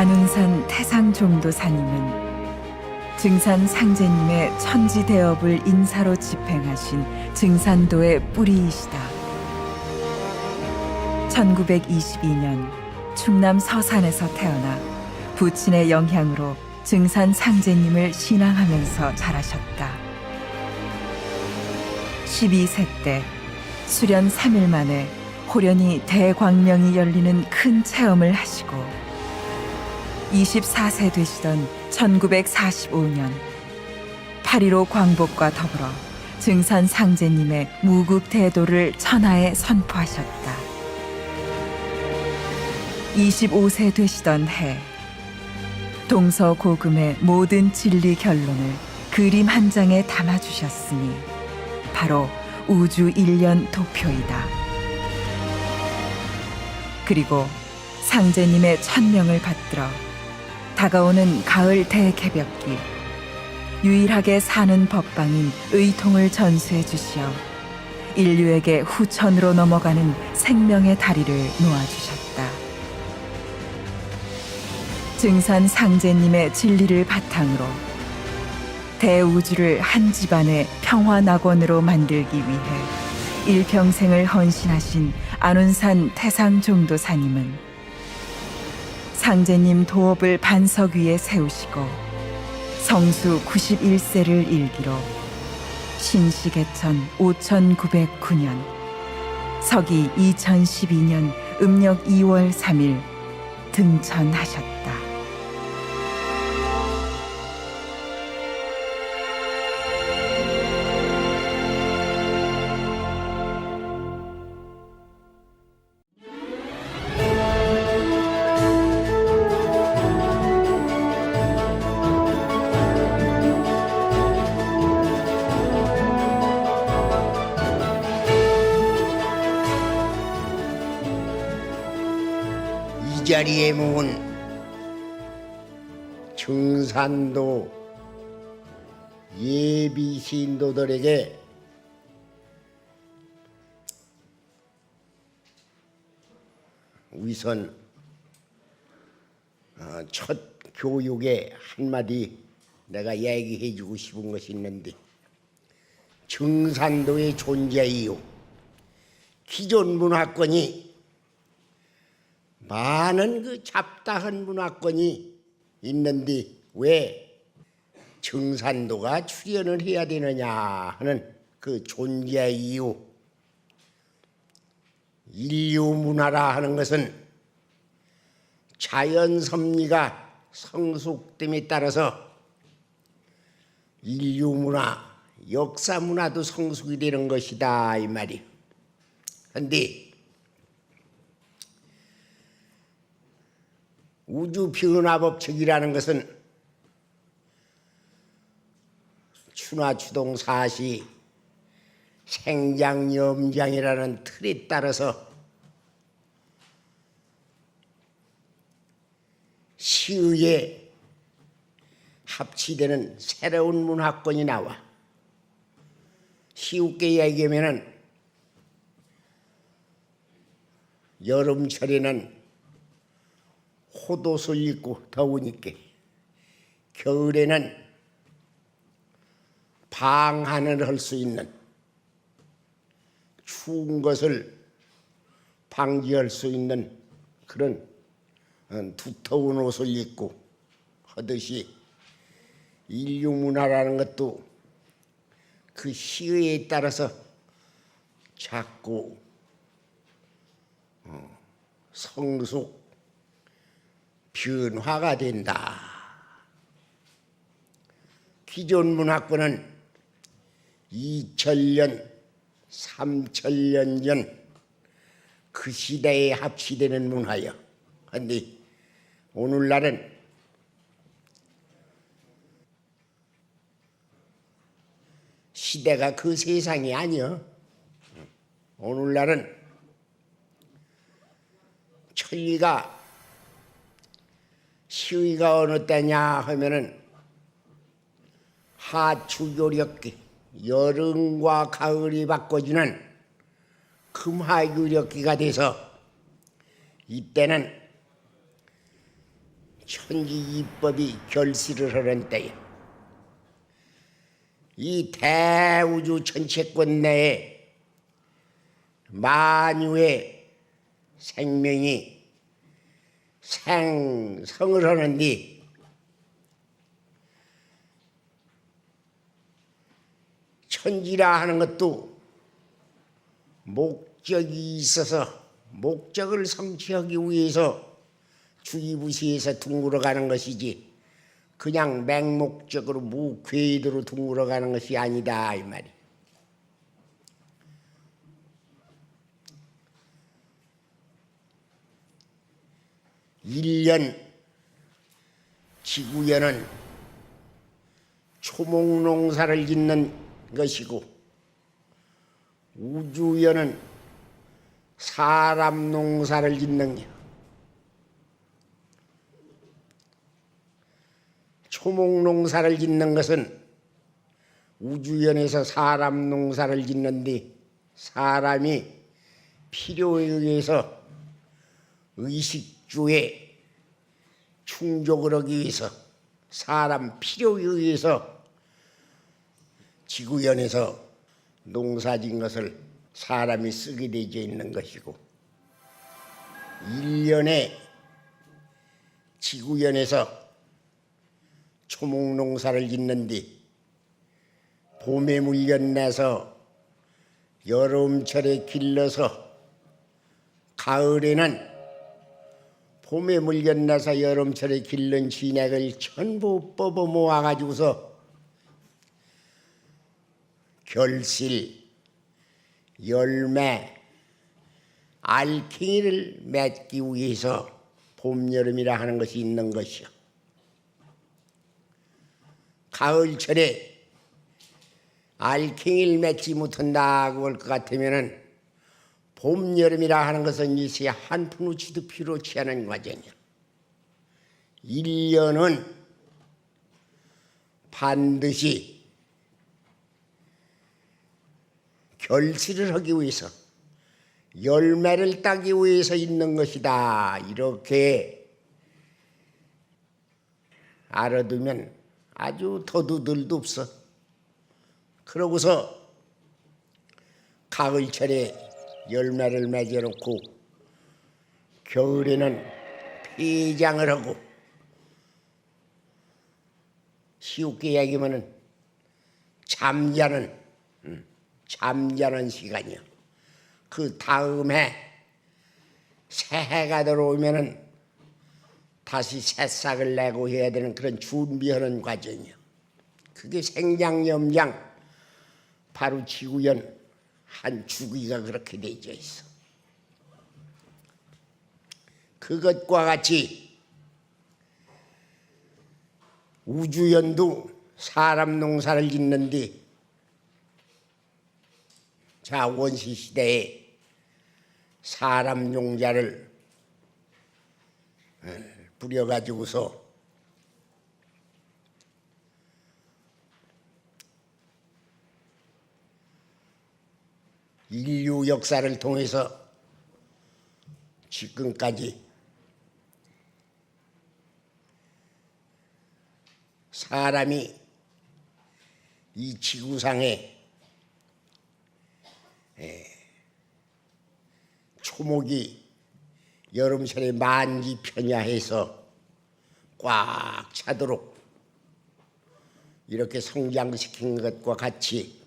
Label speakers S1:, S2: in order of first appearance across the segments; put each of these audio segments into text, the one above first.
S1: 안운산 태상종도사님은 증산 상제님의 천지대업을 인사로 집행하신 증산도의 뿌리이시다. 1922년 충남 서산에서 태어나 부친의 영향으로 증산 상제님을 신앙하면서 자라셨다. 12세 때 수련 3일 만에 호련히 대광명이 열리는 큰 체험을 하시고 24세 되시던 1945년 8.15 광복과 더불어 증산 상제님의 무국대도를 천하에 선포하셨다. 25세 되시던 해 동서고금의 모든 진리 결론을 그림 한 장에 담아주셨으니 바로 우주 일련 도표이다. 그리고 상제님의 천명을 받들어 다가오는 가을 대개벽기 유일하게 사는 법방인 의통을 전수해 주시어 인류에게 후천으로 넘어가는 생명의 다리를 놓아주셨다. 증산 상제님의 진리를 바탕으로 대우주를 한 집안의 평화낙원으로 만들기 위해 일평생을 헌신하신 안운산 태상종도사님은 상제님 도업을 반석 위에 세우시고 성수 91세를 일기로 신시개천 5909년 서기 2012년 음력 2월 3일 등천하셨다.
S2: 이 자리에 모은 증산도 예비 신도들에게 우선 첫 교육에 한마디 내가 얘기해 주고 싶은 것이 있는데, 증산도의 존재 이유, 기존 문화권이 많은 그 잡다한 문화권이 있는데 왜 증산도가 출연을 해야 되느냐 하는 그 존재 이유. 인류 문화라 하는 것은 자연 섭리가 성숙됨에 따라서 인류 문화, 역사 문화도 성숙이 되는 것이다 이 말이에요. 그런데 우주 변화법칙이라는 것은 추나추동 사시 생장염장이라는 틀에 따라서 시의에 합치되는 새로운 문화권이 나와. 쉬우게 얘기하면은 여름철에는 호옷을 입고 더우니까, 겨울에는 방한을 할 수 있는 추운 것을 방지할 수 있는 그런 두터운 옷을 입고 하듯이 인류 문화라는 것도 그 시기에 따라서 자꾸 성숙 변화가 된다. 기존 문화권은 2000년, 3000년 전 그 시대에 합치되는 문화여. 그런데 오늘날은 시대가 그 세상이 아니여. 오늘날은 천리가 시위가 어느 때냐 하면은 하추교력기, 여름과 가을이 바꿔주는 금하유력기가 돼서 이때는 천지 이법이 결실을 하는 때에 이 대우주 전체권 내에 만유의 생명이 생성을 하는데 천지라 하는 것도 목적이 있어서 목적을 성취하기 위해서 주기부시에서 둥글어 가는 것이지 그냥 맹목적으로 무궤도로 둥글어 가는 것이 아니다 이 말이. 일년 지구연은 초목농사를 짓는 것이고 우주연은 사람 농사를 짓는 게 초목농사를 짓는 것은 우주연에서 사람 농사를 짓는데 사람이 필요에 의해서 의식주에 충족을 하기 위해서 사람 필요에 의해서 지구연에서 농사진 것을 사람이 쓰게 되어 있는 것이고 일년에 지구연에서 초목농사를 짓는데 봄에 물려내서 여름철에 길러서 가을에는 봄에 물려내서 여름철에 길른 진액을 전부 뽑아 모아가지고서 결실, 열매, 알갱이를 맺기 위해서 봄, 여름이라 하는 것이 있는 것이요. 가을철에 알갱이를 맺지 못한다고 할 것 같으면은 봄, 여름이라 하는 것은 이새 한 푼어치도 필요치 않은 과정이야. 1년은 반드시 결실을 하기 위해서 열매를 따기 위해서 있는 것이다. 이렇게 알아두면 아주 더두들도 없어. 그러고서 가을철에 열매를 맺어놓고 겨울에는 폐장을 하고 쉽게 얘기하면 잠자는 시간이요. 그 다음에 새해가 들어오면은 다시 새싹을 내고 해야 되는 그런 준비하는 과정이요. 그게 생장염장 바로 지구연 한 주기가 그렇게 되어 있어. 그것과 같이 우주연도 사람 농사를 짓는데 자 원시시대에 사람 용자를 부려가지고서 인류 역사를 통해서 지금까지 사람이 이 지구상에 초목이 여름철에 만기 편야해서 꽉 차도록 이렇게 성장시킨 것과 같이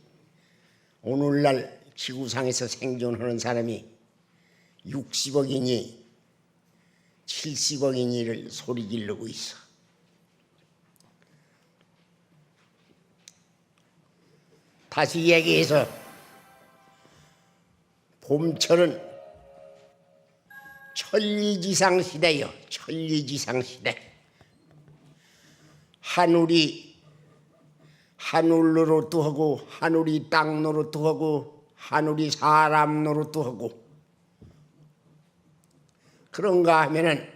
S2: 오늘날 지구상에서 생존하는 사람이 60억이니 70억이니를 소리 지르고 있어. 다시 얘기해서 봄철은 천리지상 시대요. 천리지상 시대. 하늘이 하늘 노릇도 하고 하늘이 땅 노릇도 하고 하늘이 사람 노릇도 하고 그런가 하면은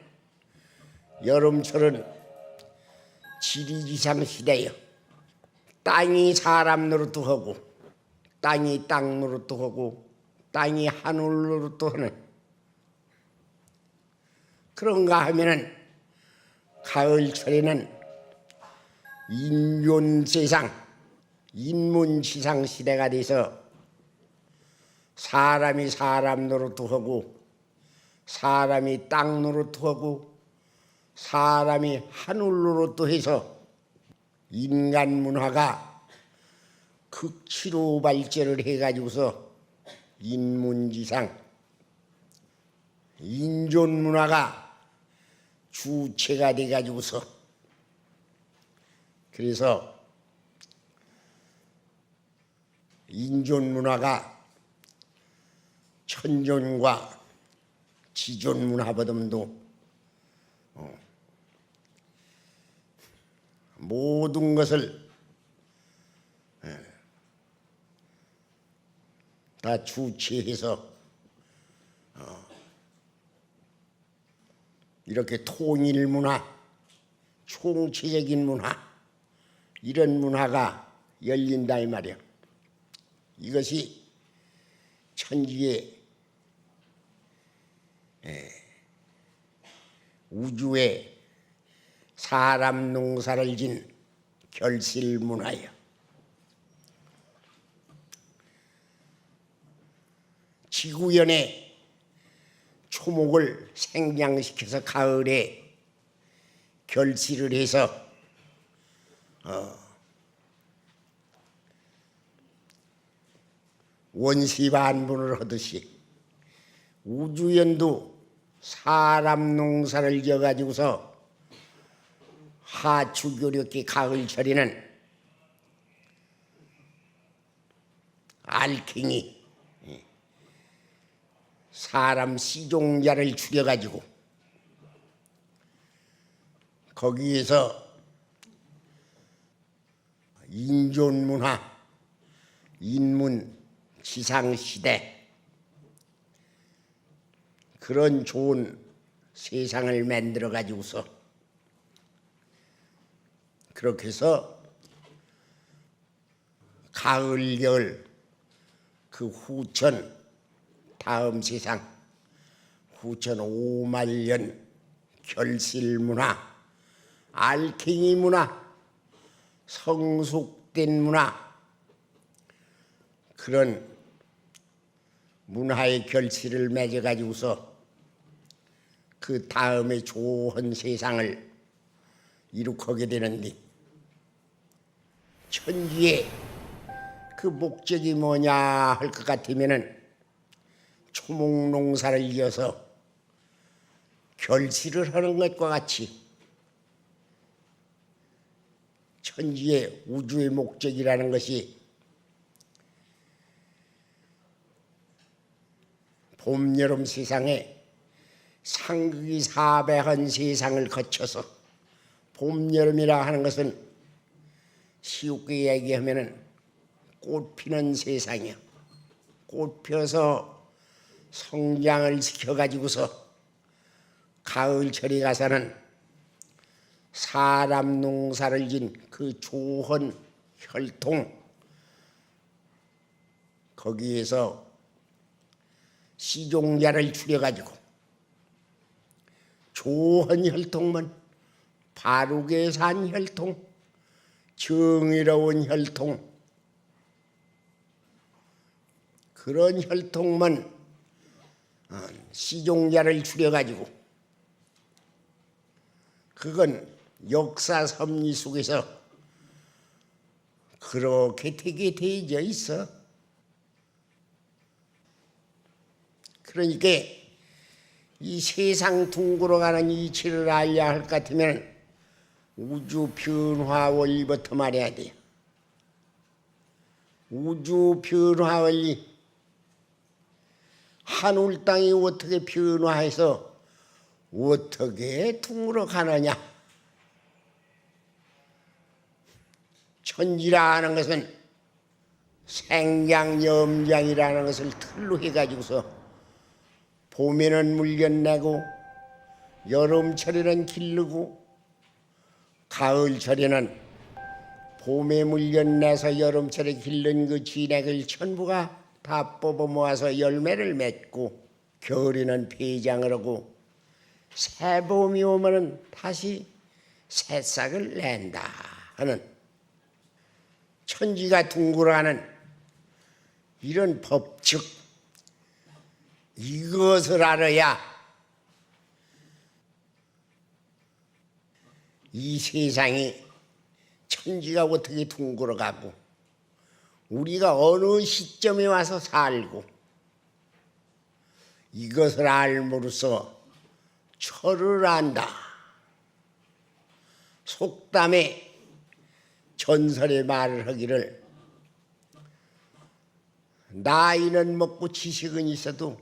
S2: 여름철은 지리지상 시대요. 땅이 사람 노릇도 하고 땅이 땅 노릇도 하고 땅이 하늘 노릇도 하는 그런가 하면은 가을철에는 인륜세상, 인문지상 시대가 돼서 사람이 사람 노릇하고 사람이 땅 노릇하고 사람이 하늘 노릇해서 인간 문화가 극치로 발전을 해가지고서 인문지상, 인존 문화가 주체가 돼가지고서 그래서 인존 문화가 천존과 지존 문화보다도 모든 것을 다 주체해서 이렇게 통일 문화, 총체적인 문화 이런 문화가 열린다 이 말이야. 이것이 천지의 우주에 사람 농사를 진 결실 문화예요. 지구연의 초목을 생장시켜서 가을에 결실을 해서 원시반분을 하듯이 우주연도 사람 농사를 지어가지고서 하추교력기 가을철에는 알킹이 사람 시종자를 죽여가지고 거기에서 인존문화, 인문, 지상시대 그런 좋은 세상을 만들어 가지고서 그렇게 해서 가을, 겨울 그 후천 다음 세상 후천 5만년 결실문화, 알갱이 문화, 성숙된 문화 그런 문화의 결실을 맺어 가지고서 그 다음에 좋은 세상을 이룩하게 되는데 천지의 그 목적이 뭐냐 할 것 같으면은 초목농사를 이어서 결실을 하는 것과 같이 천지의 우주의 목적이라는 것이 봄, 여름 세상에 상극이 사배한 세상을 거쳐서 봄, 여름이라 하는 것은 쉬우게 얘기하면은 꽃 피는 세상이야. 꽃 펴서 성장을 시켜가지고서 가을철에 가서는 사람 농사를 진 그 좋은 혈통 거기에서 시종자를 줄여가지고 좋은 혈통만 바르게 산 혈통, 정의로운 혈통 그런 혈통만 시종자를 줄여가지고 그건 역사 섭리 속에서 그렇게 되게 되어져 있어. 그러니까 이 세상 둥그러 가는 이치를 알려 할 것 같으면 우주 변화 원리부터 말해야 돼. 우주 변화 원리 하늘 땅이 어떻게 변화해서 어떻게 둥그러 가느냐. 천지라는 것은 생장염장이라는 것을 틀로 해가지고서 봄에는 물견내고 여름철에는 기르고 가을철에는 봄에 물견내서 여름철에 기른 그 진액을 전부가 다 뽑아 모아서 열매를 맺고 겨울에는 폐장을 하고 새봄이 오면은 다시 새싹을 낸다 하는 천지가 둥글어가는 이런 법칙, 이것을 알아야 이 세상이 천지가 어떻게 둥글어가고 우리가 어느 시점에 와서 살고 이것을 알므로써 철을 안다. 속담에 전설의 말을 하기를 나이는 먹고 지식은 있어도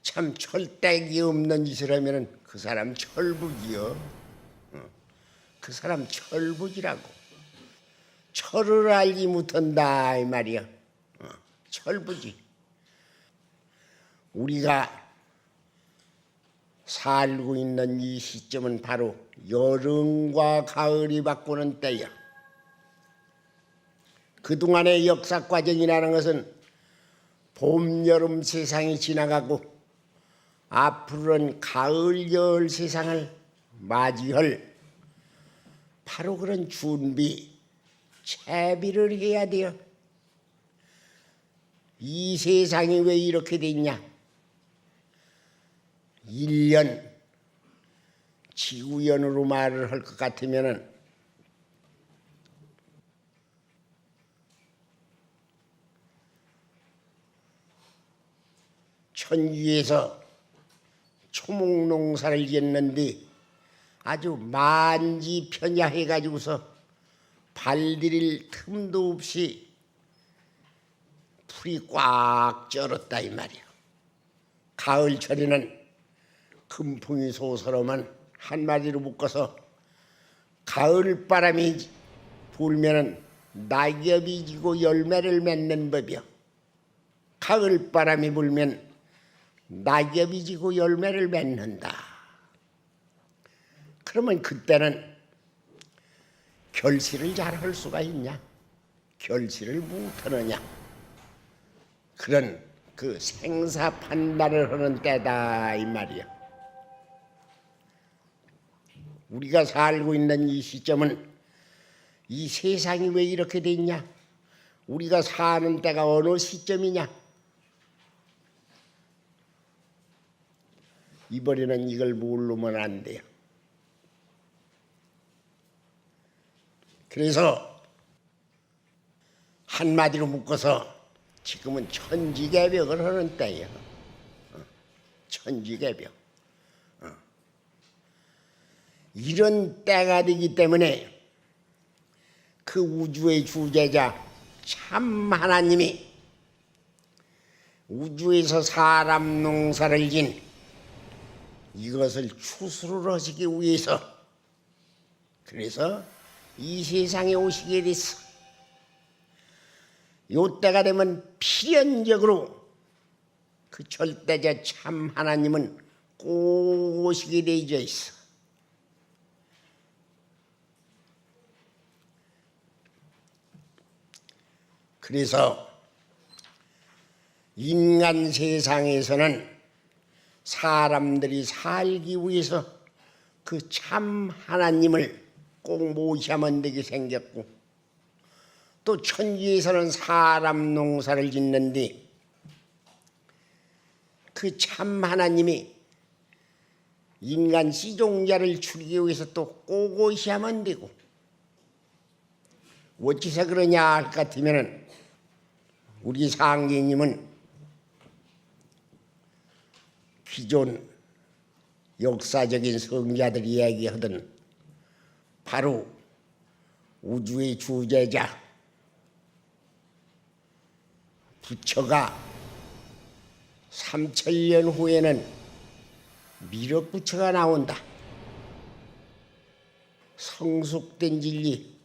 S2: 참 철딱이 없는 짓을 하면 그 사람 철부지요. 그 사람 철부지라고. 철을 알지 못한다 이 말이야. 철부지. 우리가 살고 있는 이 시점은 바로 여름과 가을이 바꾸는 때야. 그동안의 역사 과정이라는 것은 봄, 여름 세상이 지나가고 앞으로는 가을, 겨울 세상을 맞이할 바로 그런 준비, 채비를 해야 돼요. 이 세상이 왜 이렇게 됐냐? 1년 지구연으로 말을 할 것 같으면은 천주에서 초목농사를 짓는데 아주 만지편야해가지고서 발디딜 틈도 없이 풀이 꽉 쩔었다 이 말이야. 가을철에는 금풍이 솟으러만 한마디로 묶어서 가을바람이 불면은 낙엽이 지고 열매를 맺는 법이요. 가을바람이 불면 낙엽이 지고 열매를 맺는다. 그러면 그때는 결실을 잘 할 수가 있냐? 결실을 못하느냐? 그런 그 생사 판단을 하는 때다 이 말이야. 우리가 살고 있는 이 시점은 이 세상이 왜 이렇게 됐냐? 우리가 사는 때가 어느 시점이냐? 이번에는 이걸 모르면 안 돼요. 그래서 한마디로 묶어서 지금은 천지개벽을 하는 때예요. 천지개벽. 이런 때가 되기 때문에 그 우주의 주제자 참 하나님이 우주에서 사람 농사를 진 이것을 추수를 하시기 위해서 그래서 이 세상에 오시게 됐어. 요때가 되면 필연적으로 그 절대자 참 하나님은 꼭 오시게 되어 있어. 그래서 인간 세상에서는 사람들이 살기 위해서 그 참 하나님을 꼭 모셔야만 되게 생겼고 또 천지에서는 사람 농사를 짓는데 그 참 하나님이 인간 씨종자를 죽이기 위해서 또 꼭 오셔야만 되고 어찌서 그러냐 할 것 같으면은 우리 상계님은 기존 역사적인 성자들이 이야기하던 바로 우주의 주제자 부처가 3000년 후에는 미륵부처가 나온다. 성숙된 진리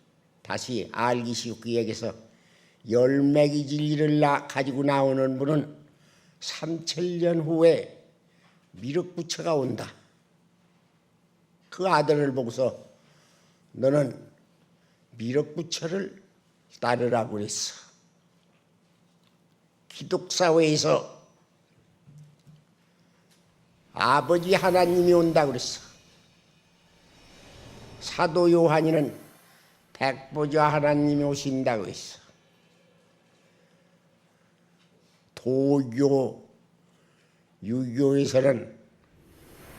S2: 다시 알기 쉽게 얘기해서 열매기 진리를 가지고 나오는 분은 3000년 후에 미륵부처가 온다. 그 아들을 보고서 너는 미륵부처를 따르라고 그랬어. 기독사회에서 아버지 하나님이 온다고 그랬어. 사도 요한이는 백보자 하나님이 오신다고 했어. 도교, 유교에서는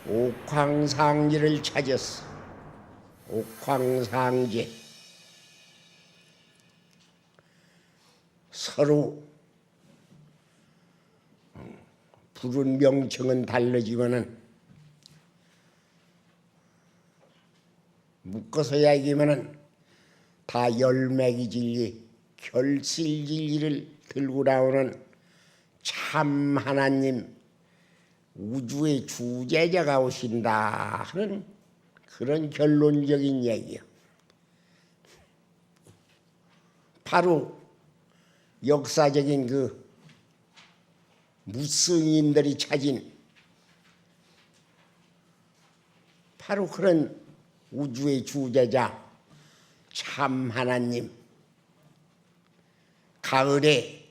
S2: 옥황상제를 찾았어. 옥황상제. 서로 부른 명칭은 다르지만은 묶어서 얘기하면은 다 열매기 진리, 결실 진리를 들고 나오는 참 하나님, 우주의 주제자가 오신다 하는 그런 결론적인 얘기요. 바로 역사적인 그 무승인들이 찾은 바로 그런 우주의 주제자 참 하나님, 가을에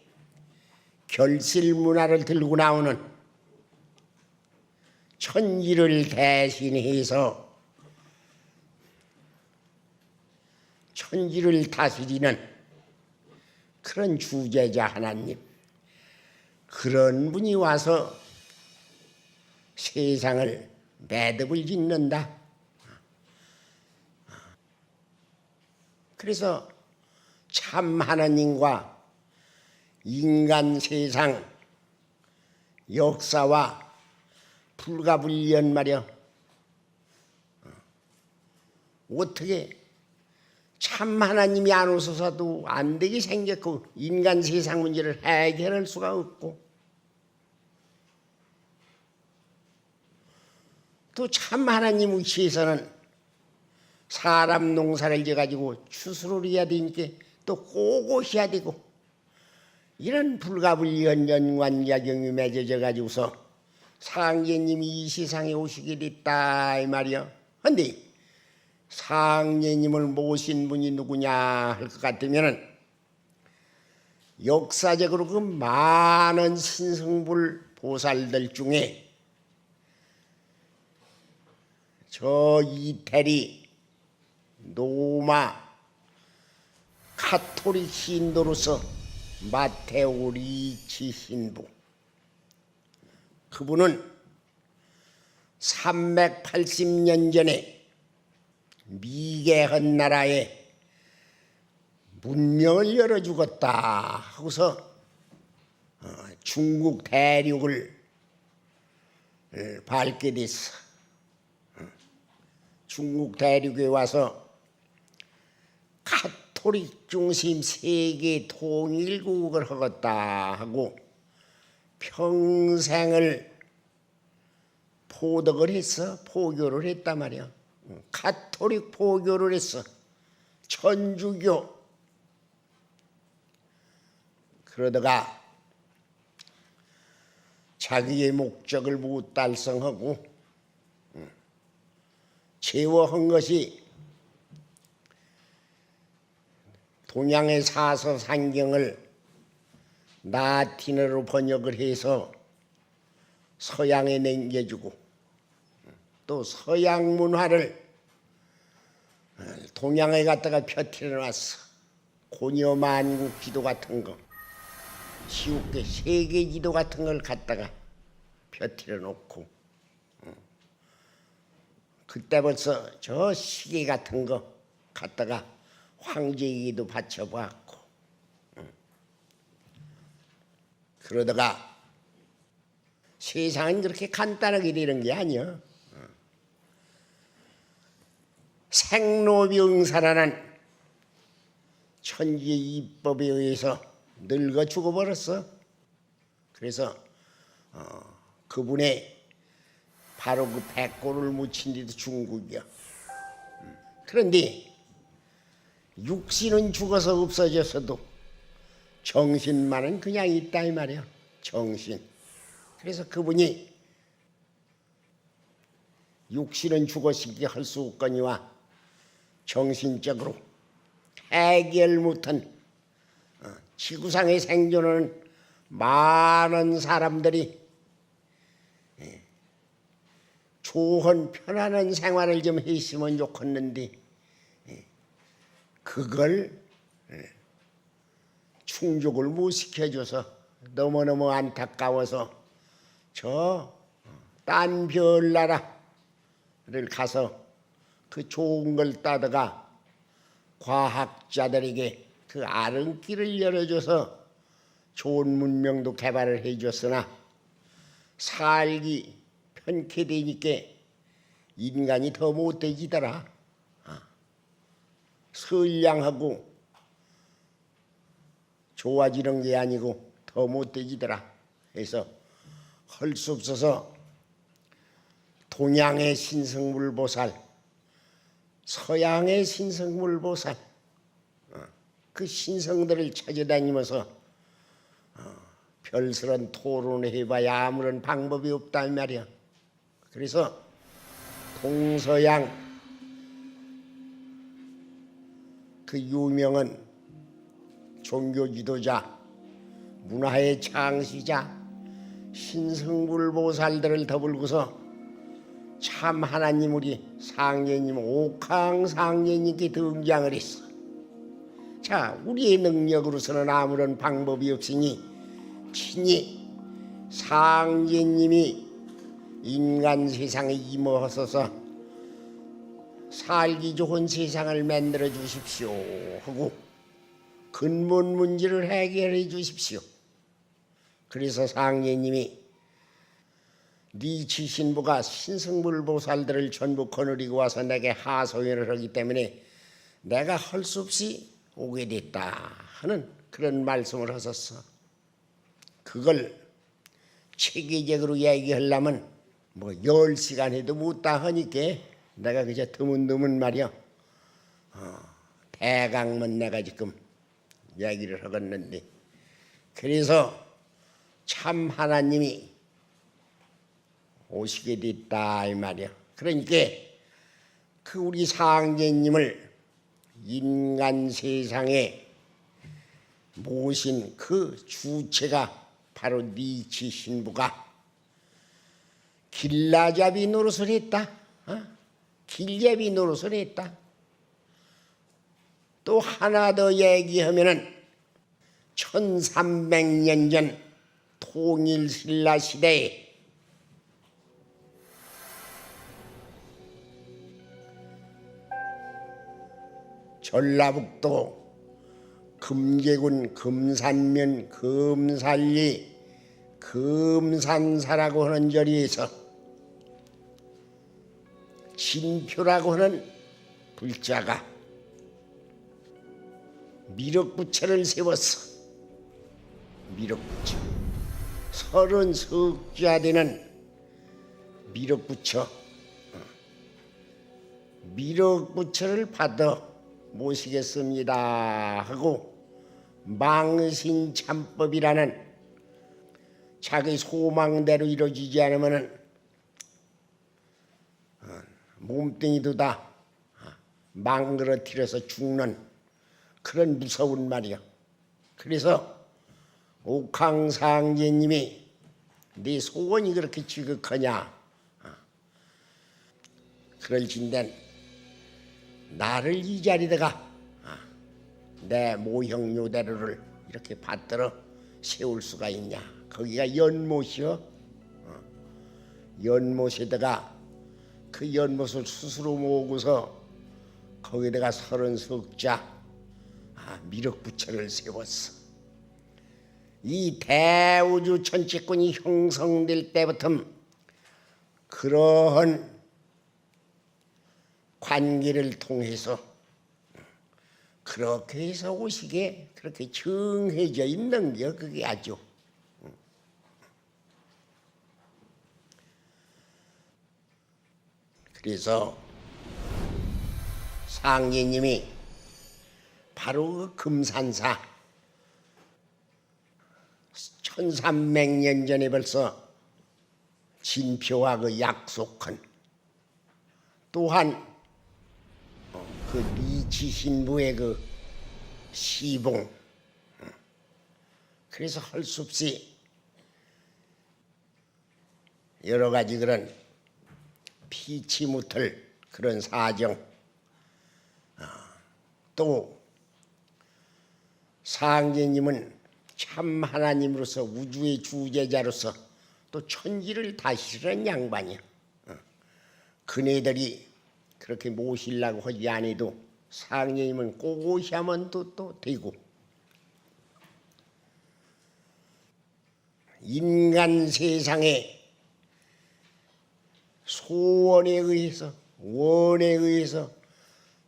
S2: 결실 문화를 들고 나오는 천지를 대신해서 천지를 다스리는 그런 주제자 하나님, 그런 분이 와서 세상을 매듭을 짓는다. 그래서 참 하나님과 인간 세상 역사와 불가분리한 말이야. 어떻게 참 하나님이 안 오셔서도 안 되게 생겼고 인간 세상 문제를 해결할 수가 없고 또 참 하나님 위치에서는 사람 농사를 지어가지고 추수를 해야 되니까 또 꼬고해야 되고 이런 불가분리한 연관작용이 맺어져 가지고서 상제님이 이 세상에 오시게 됐다 이 말이야. 근데 상제님을 모신 분이 누구냐 할 것 같으면은 역사적으로 그 많은 신성불 보살들 중에 저 이태리 로마 카톨릭 신도로서 마테오 리치 신부, 그분은 380년 전에 미개한 나라에 문명을 열어주겠다 하고서 중국 대륙을 밟게 됐어. 중국 대륙에 와서 카톨릭 중심 세계 통일국을 하겠다 하고 평생을 포덕을 했어. 포교를 했단 말이야. 카톨릭 포교를 했어. 천주교. 그러다가 자기의 목적을 못 달성하고 제어한 것이 동양의 사서상경을 라틴어로 번역을 해서 서양에 남겨주고 또 서양 문화를 동양에 갖다가 펴뜨려 놨어. 고려만국 지도 같은 거, 시국계 세계 지도 같은 걸 갖다가 펴뜨려 놓고 그때 벌써 저 시계 같은 거 갖다가 황제에게도 바쳐봤고 그러다가 세상은 그렇게 간단하게 되는 게 아니야. 생로병사라는 천지의 이법에 의해서 늙어 죽어버렸어. 그래서 그분의 바로 그 백골을 묻힌 데도 중국이야. 그런데 육신은 죽어서 없어졌어도 정신만은 그냥 있다 이 말이야. 정신. 그래서 그분이 육신은 죽었으니 할 수 없거니와 정신적으로 해결 못한 지구상에 생존하는 많은 사람들이 좋은 편안한 생활을 좀 했으면 좋겠는데 그걸 충족을 못 시켜줘서 너무너무 안타까워서 저 딴 별나라를 가서 그 좋은 걸 따다가 과학자들에게 그 아름길을 열어줘서 좋은 문명도 개발을 해줬으나 살기 편케 되니까 인간이 더 못돼지더라. 선량하고 좋아지는 게 아니고 더 못돼지더라. 그래서 할 수 없어서 동양의 신성물보살, 서양의 신성물보살, 그 신성들을 찾아다니면서 별스런 토론을 해봐야 아무런 방법이 없단 말이야. 그래서 동서양 그 유명한 종교 지도자, 문화의 창시자 신성불보살들을 더불고서 참 하나님 우리 상제님 옥황 상제님께 등장을 했어. 자, 우리의 능력으로서는 아무런 방법이 없으니 친히 상제님이 인간 세상에 임하소서 살기 좋은 세상을 만들어 주십시오 하고 근본 문제를 해결해 주십시오. 그래서 상제님이 네 지신부가 신성불보살들을 전부 거느리고 와서 내게 하소연을 하기 때문에 내가 할 수 없이 오게 됐다 하는 그런 말씀을 하셨어. 그걸 체계적으로 얘기하려면 뭐 10시간 해도 못다 하니까 내가 그저 드문드문 말이야 대강만 내가 지금 얘기를 하겠는데, 그래서 참 하나님이 오시게 됐다 이 말이야. 그러니까 그 우리 상제님을 인간 세상에 모신 그 주체가 바로 네 지신부가 길라잡이 노릇을 했다. 길잡이 노릇을 했다. 또 하나 더 얘기하면은 1300년 전 통일신라 시대에 전라북도 금계군 금산면 금산리 금산사라고 하는 자리에서 진표라고 하는 불자가 미륵부처를 세웠어. 미륵부처 30석자 되는 미륵부처, 미륵부처를 받아 모시겠습니다 하고 망신참법이라는 자기 소망대로 이루어지지 않으면 몸뚱이도 다 망그러뜨려서 죽는 그런 무서운 말이야. 그래서 옥황상제님이 네 소원이 그렇게 지극하냐, 그럴진된 나를 이 자리다가 내 모형요대로를 이렇게 받들어 세울 수가 있냐. 거기가 연못이여. 연못에다가 그 연못을 스스로 모으고서 거기다가 30석자 미륵부처를 세웠어. 이 대우주 천체권이 형성될 때부터 그러한 관계를 통해서 그렇게 해서 오시게 그렇게 정해져 있는 게 그게 아주. 그래서 상제님이 바로 그 금산사 1300년 전에 벌써 진표와 그 약속한, 또한 그 미지신부의 그 시봉, 그래서 할 수 없이 여러 가지 그런 피치 못할 그런 사정, 또 상제님은 참 하나님으로서 우주의 주제자로서 또 천지를 다스리는 양반이야. 그네들이 그렇게 모시려고 하지 않아도 상제님은 꼬고시 하면 또 되고, 인간 세상에 소원에 의해서, 원에 의해서,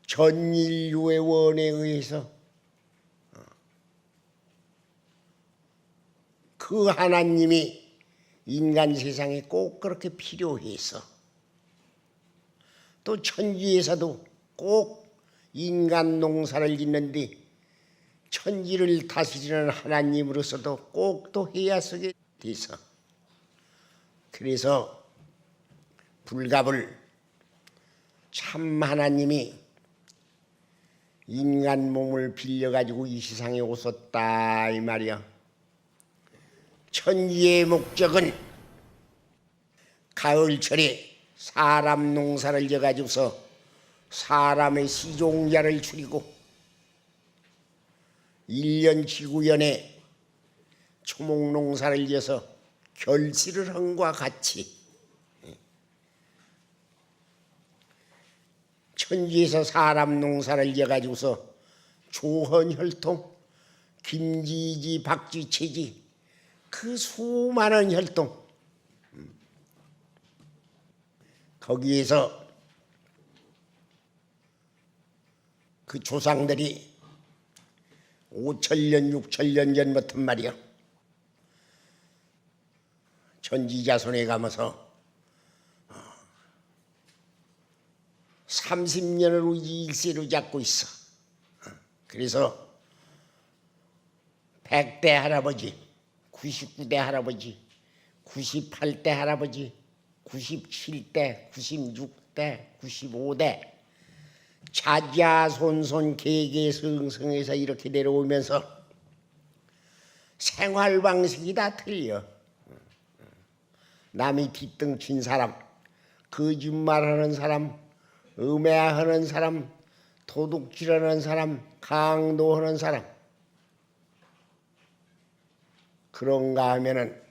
S2: 전 인류의 원에 의해서 그 하나님이 인간 세상에 꼭 그렇게 필요해서, 또 천지에서도 꼭 인간 농사를 짓는데 천지를 다스리는 하나님으로서도 꼭 또 해야 쓰게 돼서, 그래서 불갑을 참 하나님이 인간 몸을 빌려가지고 이 세상에 오셨다 이 말이야. 천지의 목적은 가을철에 사람 농사를 져가지고서 사람의 시종자를 줄이고, 1년 지구연에 초목 농사를 지어서 결실을 한과 같이 천지에서 사람 농사를 지어가지고서 조헌혈통, 김지지, 박쥐채지, 그 수많은 혈통, 거기에서 그 조상들이 5천년 6천년 전부터 말이야, 전지자손에 가면서 30년을 일세로 잡고 있어. 그래서 100대 할아버지, 99대 할아버지, 98대 할아버지, 97대, 96대, 95대 자자손손 계계승승해서 이렇게 내려오면서 생활 방식이 다 틀려. 남이 뒷등 친 사람, 거짓말하는 사람, 음해하는 사람, 도둑질하는 사람, 강도하는 사람, 그런가 하면은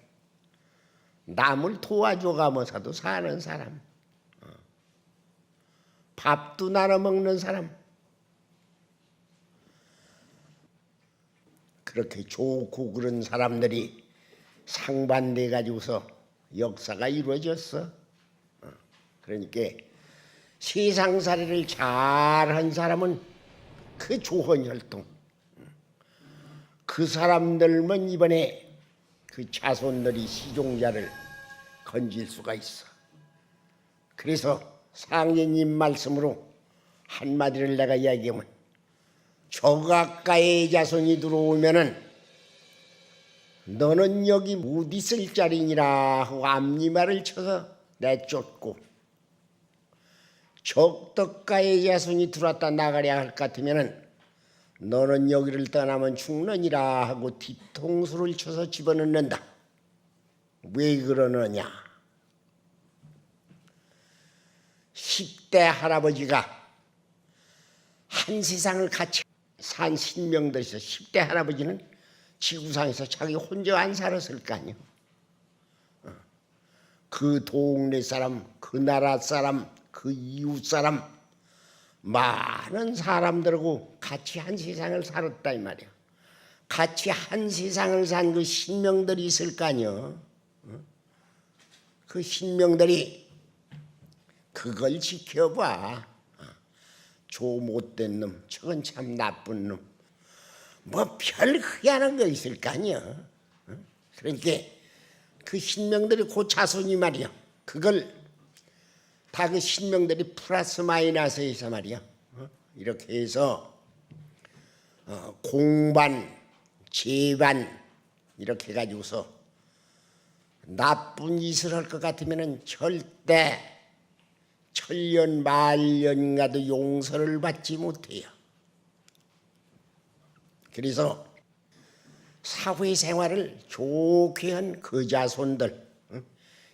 S2: 남을 도와줘가면서도 사는 사람, 밥도 나눠 먹는 사람, 그렇게 좋고 그런 사람들이 상반돼 가지고서 역사가 이루어졌어. 그러니까 세상살이를 잘한 사람은 그 조헌혈통, 그 사람들만 이번에 그 자손들이 시종자를 건질 수가 있어. 그래서 상제님 말씀으로 한마디를 내가 이야기하면, 저가까의 자손이 들어오면은 너는 여기 못 있을 자리니라 하고 앞니말을 쳐서 내쫓고, 적덕가의 자손이 들어왔다 나가랴 할 것 같으면은 너는 여기를 떠나면 죽느니라 하고 뒤통수를 쳐서 집어넣는다. 왜 그러느냐? 10대 할아버지가 한 세상을 같이 산 신명들에서 10대 할아버지는 지구상에서 자기 혼자 안 살았을 거 아니에요. 그 동네 사람, 그 나라 사람, 그 이웃 사람, 많은 사람들하고 같이 한 세상을 살았다 이 말이야. 같이 한 세상을 산 그 신명들이 있을 거 아니야. 그 신명들이 그걸 지켜봐. 저 못된 놈, 저건 참 나쁜 놈, 뭐 별 희한한 거 있을 거 아니야. 그러니까 그 신명들이 그 자손이 말이야. 그걸 다 그 신명들이 플러스 마이너스해서 말이야. 이렇게 해서 공반, 재반 이렇게 해가지고서 나쁜 짓을 할 것 같으면은 절대 천년 만년 가도 용서를 받지 못해요. 그래서 사회생활을 좋게 한 그 자손들,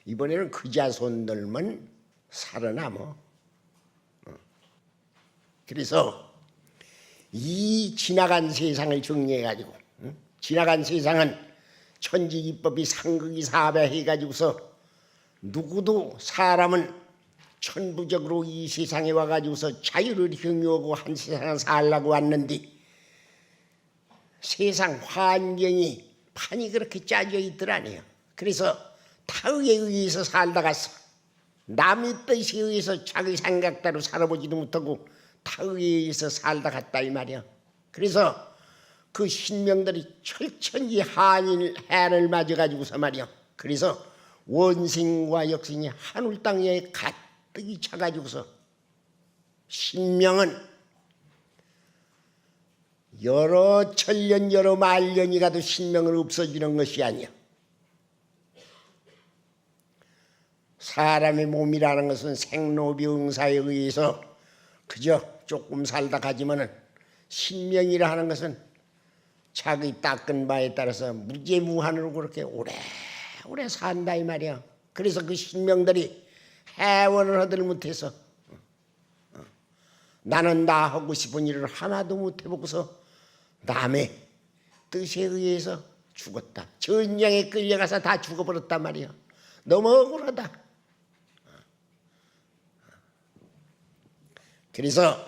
S2: 이번에는 그 자손들만 살아남어. 그래서 이 지나간 세상을 정리해가지고, 지나간 세상은 천지기법이 상극이 사배해가지고서 누구도 사람은 천부적으로 이 세상에 와가지고서 자유를 향유하고 한 세상을 살라고 왔는데 세상 환경이 판이 그렇게 짜져 있더라니요. 그래서 타의에 의해서 살다가서 남의 뜻에 의해서 자기 생각대로 살아보지도 못하고 타의에 의해서 살다 갔다 이 말이야. 그래서 그 신명들이 철천지 해를 맞아가지고서 말이야. 그래서 원생과 역생이 하늘 땅에 가득히 차가지고서 신명은 여러 천년 여러 만년이 가도 신명은 없어지는 것이 아니야. 사람의 몸이라는 것은 생로병사에 의해서 그저 조금 살다 가지만은 신명이라 하는 것은 자기 닦은 바에 따라서 무제무한으로 그렇게 오래 산다 이 말이야. 그래서 그 신명들이 해원을 하들 못해서 나는 나 하고 싶은 일을 하나도 못 해보고서 남의 뜻에 의해서 죽었다. 전쟁에 끌려가서 다 죽어버렸단 말이야. 너무 억울하다. 그래서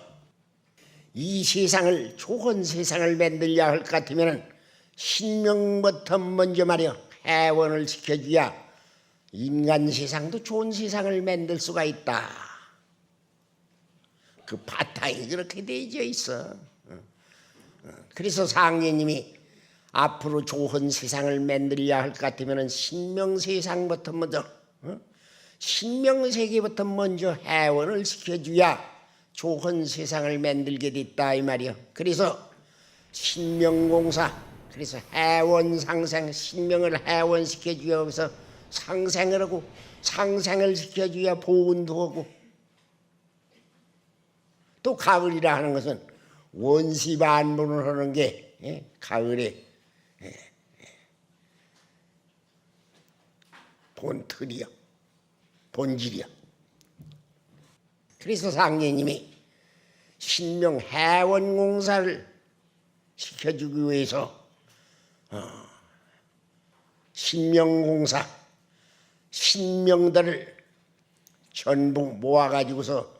S2: 이 세상을 좋은 세상을 만들려 할 것 같으면 신명부터 먼저 말이야 해원을 지켜줘야 인간 세상도 좋은 세상을 만들 수가 있다. 그 바탕이 그렇게 되어 있어. 그래서 상례님이 앞으로 좋은 세상을 만들려 할 것 같으면 신명세상부터 먼저 신명세계부터 먼저 해원을 지켜줘야 좋은 세상을 만들게 됐다 이 말이야. 그래서 신명공사, 그래서 해원상생, 신명을 해원시켜줘야 여기서 상생을 하고 상생을 시켜줘야 보온도 하고 또 가을이라 하는 것은 원시반분을 하는 게 가을의 본틀이야, 본질이야. 그래서 상례님이 신명 해원공사를 시켜주기 위해서 신명공사, 신명들을 전부 모아가지고서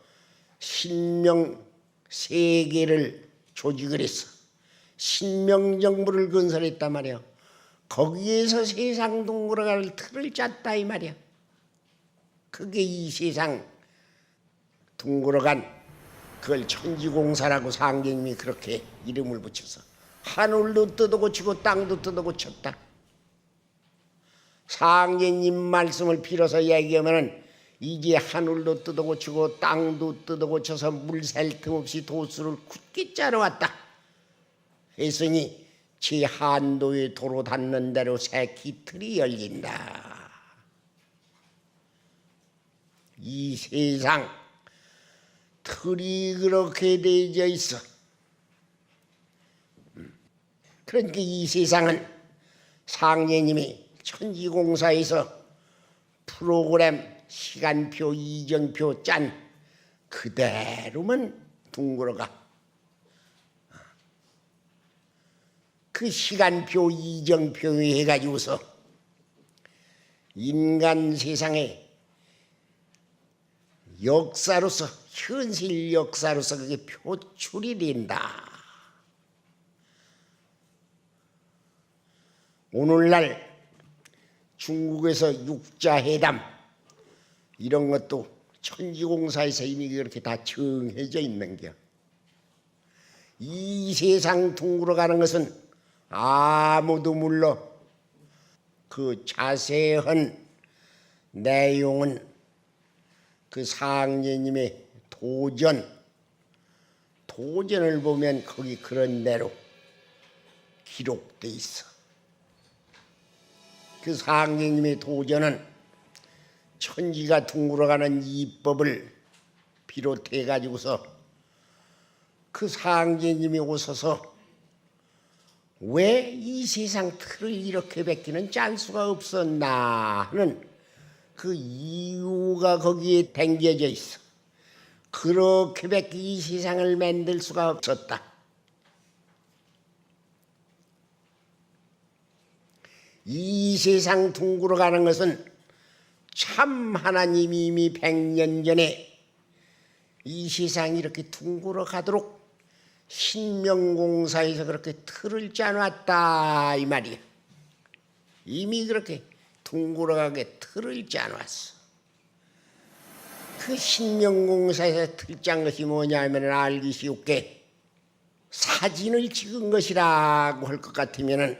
S2: 신명세계를 조직을 했어. 신명정부를 건설했단 말이야. 거기에서 세상 동그라갈 틀을 짰다 이 말이야. 그게 이 세상 둥그러간 그걸 천지공사라고 상계님이 그렇게 이름을 붙여서 하늘도 뜯어고치고 땅도 뜯어고쳤다. 상계님 말씀을 빌어서 얘기하면은 이제 하늘도 뜯어고치고 땅도 뜯어고쳐서 물 셀 틈 없이 도수를 굳게 짜러왔다 했으니 제 한도에 도로 닿는 대로 새 기틀이 열린다. 이 세상 틀이 그렇게 되어 있어. 그러니까 이 세상은 상례님이 천지공사에서 프로그램 시간표 이정표 짠 그대로만 둥그러가. 그 시간표 이정표에 해가지고서 인간 세상에 역사로서 현실 역사로서 그게 표출이 된다. 오늘날 중국에서 육자회담 이런 것도 천지공사에서 이미 그렇게 다 정해져 있는 겨. 이 세상 둥그러가는 것은 아무도 몰라. 그 자세한 내용은 그 상례님의 도전을 보면 거기 그런 대로 기록돼 있어. 그 상례님의 도전은 천지가 둥그러가는 이법을 비롯해 가지고서 그 상제님이 오셔서 왜 이 세상 틀을 이렇게 뱉기는 짤 수가 없었나 하는 그 이유가 거기에 담겨져 있어. 그렇게 뱉기 이 세상을 만들 수가 없었다. 이 세상 둥그러 가는 것은 참 하나님이 이미 100년 전에 이 세상이 이렇게 둥그러 가도록 신명공사에서 그렇게 틀을 짜놨다 이 말이야. 이미 그렇게 둥그러 가게 틀을 짜놨어. 그 신명공사에서 틀 짠 것이 뭐냐면 알기 쉽게 사진을 찍은 것이라고 할 것 같으면은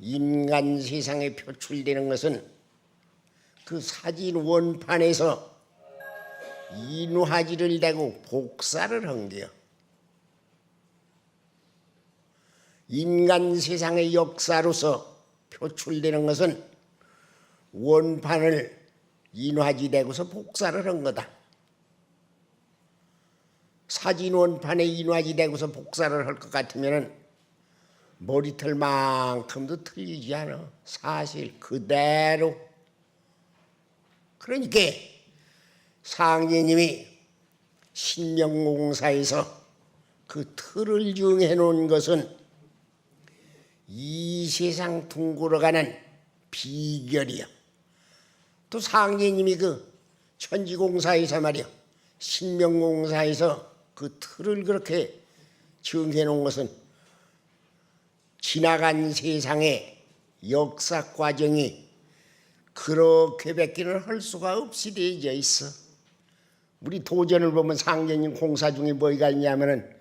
S2: 인간 세상에 표출되는 것은 그 사진 원판에서 인화지를 대고 복사를 한 게요. 인간 세상의 역사로서 표출되는 것은 원판을 인화지 대고서 복사를 한 거다. 사진 원판에 인화지 대고서 복사를 할 것 같으면 머리털만큼도 틀리지 않아. 사실 그대로. 그러니까 상제님이 신명공사에서 그 틀을 정해 놓은 것은 이 세상 둥그러가는 비결이야. 또 상제님이 그 천지공사에서 말이야, 신명공사에서 그 틀을 그렇게 정해 놓은 것은 지나간 세상의 역사 과정이 그렇게밖에는 할 수가 없이 되어져 있어. 우리 도전을 보면 상제님 공사 중에 뭐가 있냐면은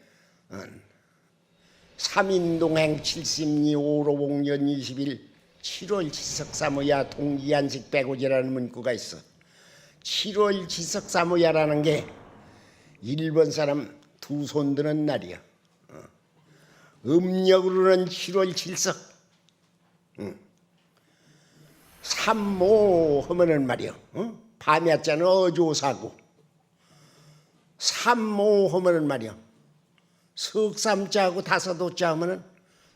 S2: 3인동행 70리 5로봉년 20일 7월 지석사모야 동기안식 백오제라는 문구가 있어. 7월 지석사모야라는 게 일본 사람 두 손 드는 날이야. 음력으로는 7월 칠석. 삼모 하면은 말이야. 밤야자는 어조사고. 삼모 하면은 말이야. 석삼자하고 다섯오자 하면은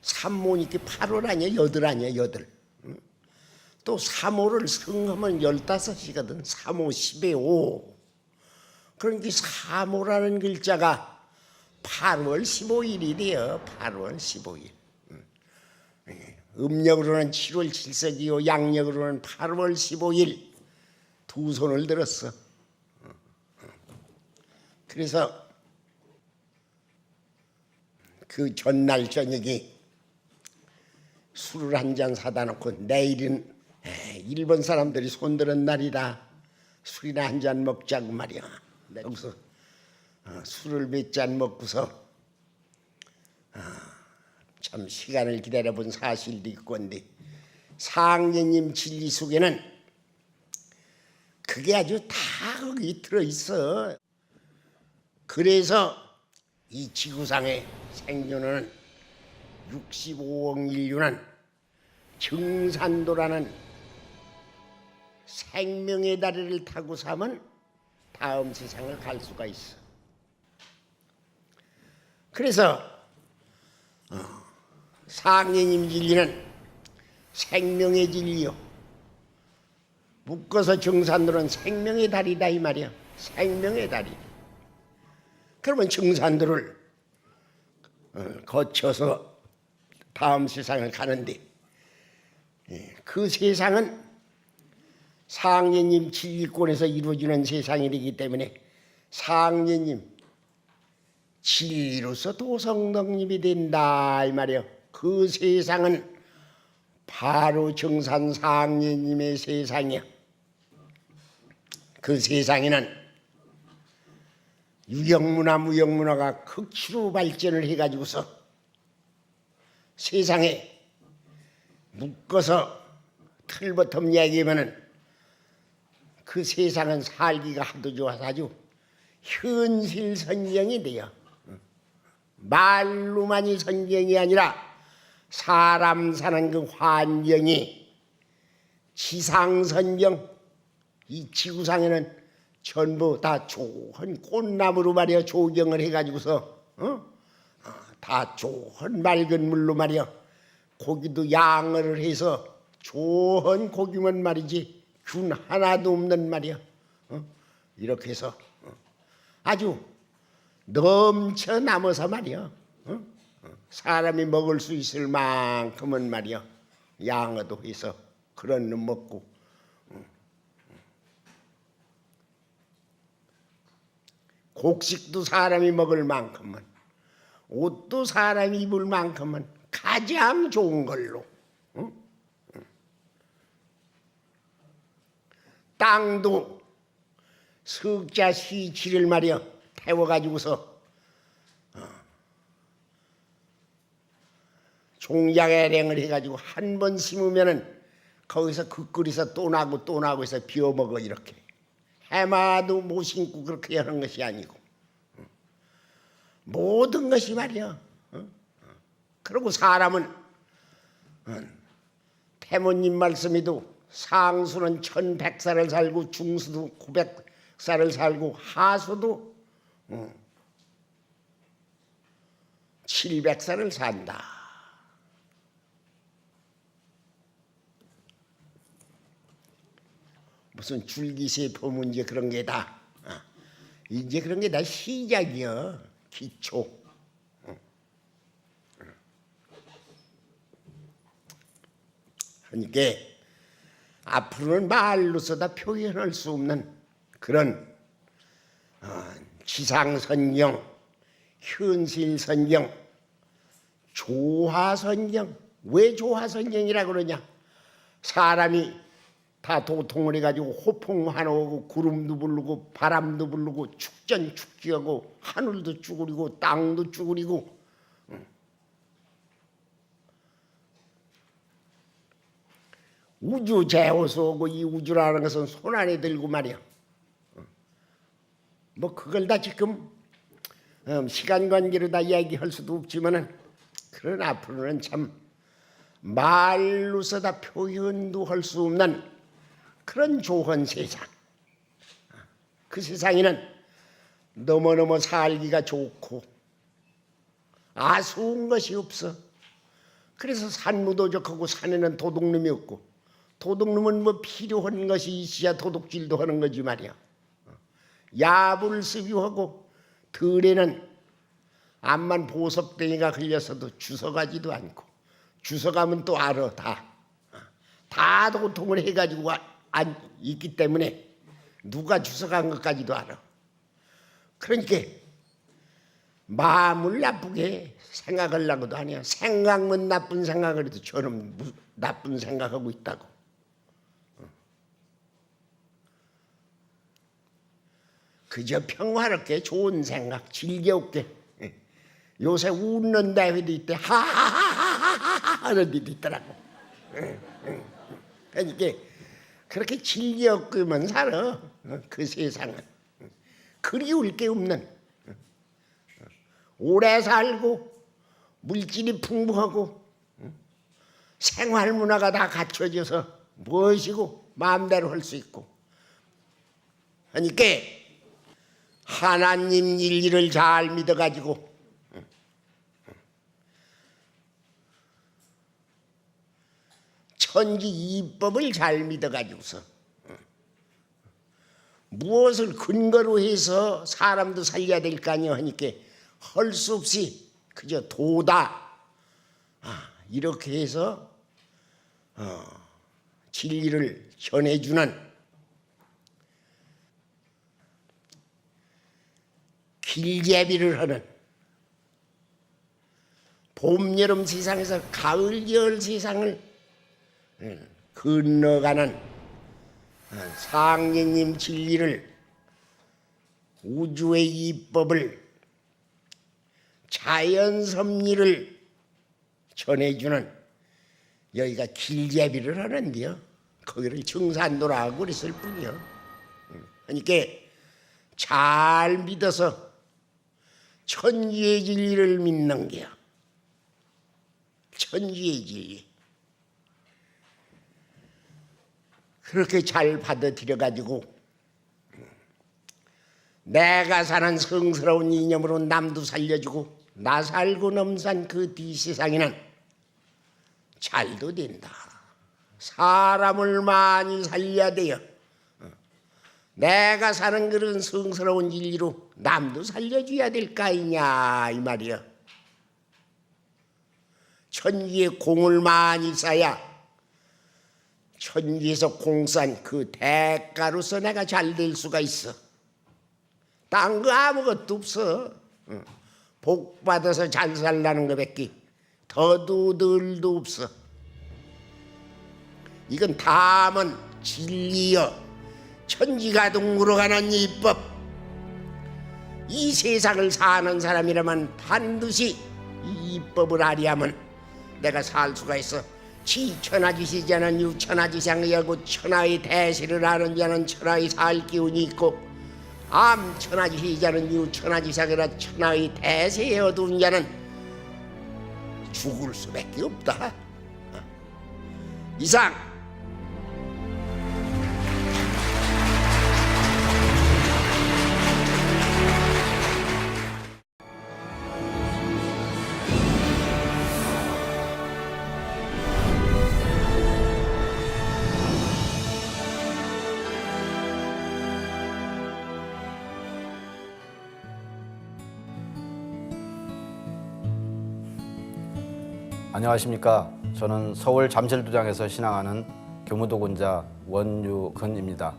S2: 삼모니까 8월 아니야, 8 아니야, 8. 또 3호를 성하면 15이거든. 3호 10에 5. 그러니까 3호라는 글자가 8월 15일이 돼요. 8월 15일. 음력으로는 7월 7석이요, 양력으로는 8월 15일. 두 손을 들었어. 그래서 그 전날 저녁에 술을 한 잔 사다 놓고 내일은 일본 사람들이 손드는 날이다. 술이나 한 잔 먹자고 말이야. 여기서 술을 몇 잔 먹고서 참 시간을 기다려본 사실도 있건데 상제님 진리 속에는 그게 아주 다 거기 들어있어. 그래서 이 지구상의 생존은 65억 인류는 정산도라는 생명의 다리를 타고 사면 다음 세상을 갈 수가 있어. 그래서 상제님 진리는 생명의 진리요. 묶어서 정산도는 생명의 다리다 이 말이야. 생명의 다리. 그러면 정산도를 거쳐서 다음 세상을 가는데 그 세상은 상제님 진리권에서 이루어지는 세상이기 때문에 상제님 진리로서 도성덕립이 된다 이 말이에요. 그 세상은 바로 정산 상제님의 세상이야. 그 세상에는 유형문화 무형문화가 극치로 발전을 해가지고서 세상에 묶어서 틀버텀 얘기하면은 그 세상은 살기가 하도 좋아서 아주 현실 선정이 돼요. 말로만이 선정이 아니라 사람 사는 그 환경이 지상 선정. 이 지구상에는 전부 다 좋은 꽃나무로 말이야 조경을 해가지고서 다 좋은 맑은 물로 말이야 고기도 양어를 해서 좋은 고기면 말이지 균 하나도 없는 말이야. 이렇게 해서 아주 넘쳐남아서 말이야 사람이 먹을 수 있을 만큼은 말이야 양어도 해서 그런 놈 먹고 곡식도 사람이 먹을 만큼은 옷도 사람이 입을 만큼은 가장 좋은 걸로 땅도 석자 시치를 말이여 태워가지고서 종자개량을 해가지고 한 번 심으면은 거기서 그끓이서 또 나고 또 나고 해서 비워먹어. 이렇게 해마도 못 심고 그렇게 하는 것이 아니고 모든 것이 말이야. 그리고 사람은 태모님 말씀에도 상수는 1100살을 살고 중수도 900살을 살고 하수도 700살을 산다. 무슨 줄기세포 문제 그런 게 다 이제 그런 게 다 시작이야. 기초. 그러니까 앞으로는 말로서 다 표현할 수 없는 그런 지상선경, 현실선경, 조화선경. 왜 조화선경이라고 그러냐? 사람이 다 도통을 해가지고 호풍환호하고 구름도 부르고 바람도 부르고 축전축지하고 하늘도 쭈그리고 땅도 쭈그리고 우주 제호소고 이 우주라는 것은 손안에 들고 말이야. 뭐 그걸 다 지금 시간 관계로 다 이야기할 수도 없지만은 그런 앞으로는 참 말로서 다 표현도 할 수 없는 그런 좋은 세상. 그 세상에는 너무너무 살기가 좋고 아쉬운 것이 없어. 그래서 산무도적하고 산에는 도둑놈이 없고 도둑놈은 뭐 필요한 것이 있어야 도둑질도 하는 거지 말이야. 야불 습유하고 들에는 암만 보석댕이가 걸려서도 주워가지도 않고 주워가면 또 알아. 다 도통을 해가지고 있기 때문에 누가 주워간 것까지도 알아. 그러니까 마음을 나쁘게 생각하려고도 아니야. 생각만 나쁜 생각을 해도 저놈 나쁜 생각하고 있다고. 그저 평화롭게 좋은 생각 즐겨웃게. 요새 웃는 대회도 있대. 하하하하하하 하는 데도 있더라고. 그러니까 그렇게 즐겨웃기만 살아. 그 세상은 그리울 게 없는, 오래 살고 물질이 풍부하고 생활 문화가 다 갖춰져서 무엇이고 마음대로 할 수 있고. 그러니까 하나님 진리를 잘 믿어가지고 천지 이법을 잘 믿어가지고서 무엇을 근거로 해서 사람도 살려야 될 거 아니야 하니까 할 수 없이 그저 도다 이렇게 해서 진리를 전해주는 길제비를 하는 봄, 여름 세상에서 가을, 겨울 세상을 건너가는 상례님 진리를, 우주의 이법을, 자연섭리를 전해주는 여기가 길제비를 하는데요. 거기를 청산도라고 그랬을 뿐이요. 그러니까 잘 믿어서 천지의 진리를 믿는 게야. 천지의 진리. 그렇게 잘 받아들여가지고 내가 사는 성스러운 이념으로 남도 살려주고 나 살고 넘산 그 뒷세상에는 잘도 된다. 사람을 많이 살려야 돼요. 내가 사는 그런 성스러운 진리로 남도 살려줘야 될 거 아니냐 이 말이야. 천지에 공을 많이 쌓아야 천지에서 공산 그 대가로서 내가 잘 될 수가 있어. 딴 거 아무것도 없어. 복 받아서 잘 살라는 것밖에 더도 덜도 없어. 이건 다만 진리여 천지가동으로 가는 이법. 이 세상을 사는 사람이라면 반드시 이 이법을 알아야만 내가 살 수가 있어. 지천하지시 자는 유천하지상을 열고 천하의 대시를 아는 자는 천하의 살 기운이 있고 암천하지시 자는 유천하지상이라 천하의 대세에 어두운 자는 죽을 수밖에 없다. 이상.
S3: 안녕하십니까. 저는 서울 잠실도장에서 신앙하는 교무도군자 원유근입니다.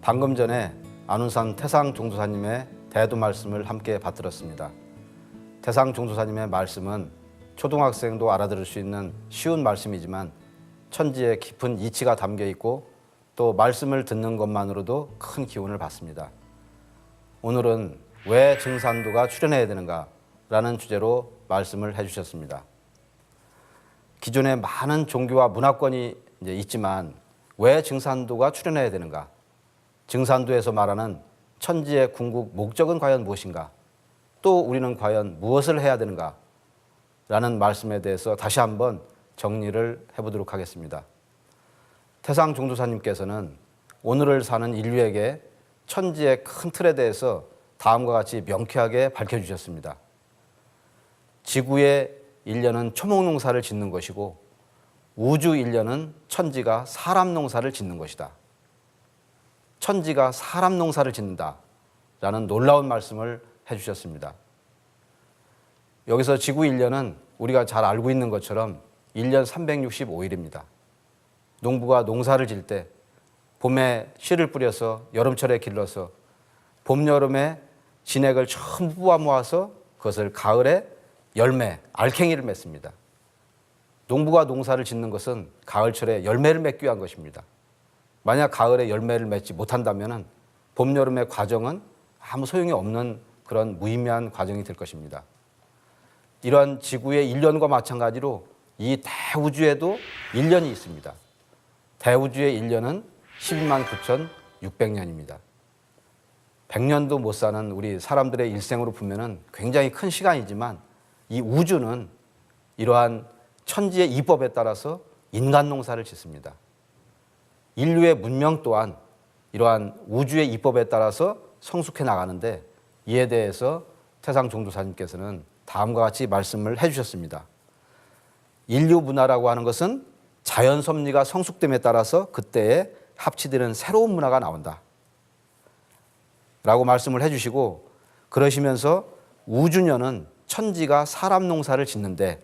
S3: 방금 전에 안운산 태상 종도사님의 대도 말씀을 함께 받들었습니다. 태상 종도사님의 말씀은 초등학생도 알아들을 수 있는 쉬운 말씀이지만 천지의 깊은 이치가 담겨 있고 또 말씀을 듣는 것만으로도 큰 기운을 받습니다. 오늘은 왜 증산도가 출현해야 되는가 라는 주제로 말씀을 해주셨습니다. 기존에 많은 종교와 문화권이 있지만 왜 증산도가 출현해야 되는가? 증산도에서 말하는 천지의 궁극 목적은 과연 무엇인가? 또 우리는 과연 무엇을 해야 되는가? 라는 말씀에 대해서 다시 한번 정리를 해보도록 하겠습니다. 태상 종도사님께서는 오늘을 사는 인류에게 천지의 큰 틀에 대해서 다음과 같이 명쾌하게 밝혀주셨습니다. 지구의 일년은 초목농사를 짓는 것이고 우주 일년은 천지가 사람 농사를 짓는 것이다. 천지가 사람 농사를 짓는다 라는 놀라운 말씀을 해주셨습니다. 여기서 지구 일년은 우리가 잘 알고 있는 것처럼 1년 365일입니다. 농부가 농사를 질 때 봄에 씨를 뿌려서 여름철에 길러서 봄, 여름에 진액을 전부 모아서 그것을 가을에 열매, 알갱이를 맺습니다. 농부가 농사를 짓는 것은 가을철에 열매를 맺기 위한 것입니다. 만약 가을에 열매를 맺지 못한다면 봄, 여름의 과정은 아무 소용이 없는 그런 무의미한 과정이 될 것입니다. 이러한 지구의 1년과 마찬가지로 이 대우주에도 1년이 있습니다. 대우주의 1년은 12만 9,600년입니다. 100년도 못 사는 우리 사람들의 일생으로 보면 굉장히 큰 시간이지만 이 우주는 이러한 천지의 이법에 따라서 인간 농사를 짓습니다. 인류의 문명 또한 이러한 우주의 이법에 따라서 성숙해 나가는데 이에 대해서 태상 종도사님께서는 다음과 같이 말씀을 해주셨습니다. 인류 문화라고 하는 것은 자연 섭리가 성숙됨에 따라서 그때에 합치되는 새로운 문화가 나온다 라고 말씀을 해주시고, 그러시면서 우주년은 천지가 사람 농사를 짓는데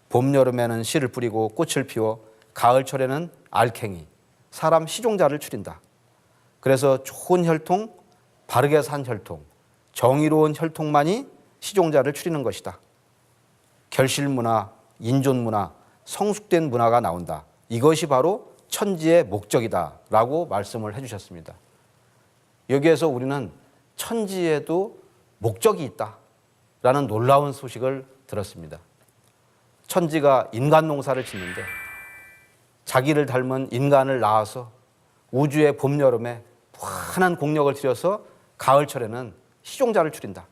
S3: 봄, 여름에는 씨를 뿌리고 꽃을 피워 가을철에는 알갱이, 사람 시종자를 추린다. 그래서 좋은 혈통, 바르게 산 혈통, 정의로운 혈통만이 시종자를 추리는 것이다. 결실문화, 인존문화, 성숙된 문화가 나온다. 이것이 바로 천지의 목적이다 라고 말씀을 해주셨습니다. 여기에서 우리는 천지에도 목적이 있다 라는 놀라운 소식을 들었습니다. 천지가 인간 농사를 짓는데 자기를 닮은 인간을 낳아서 우주의 봄, 여름에 무한한 공력을 들여서 가을철에는 시종자를 추린다.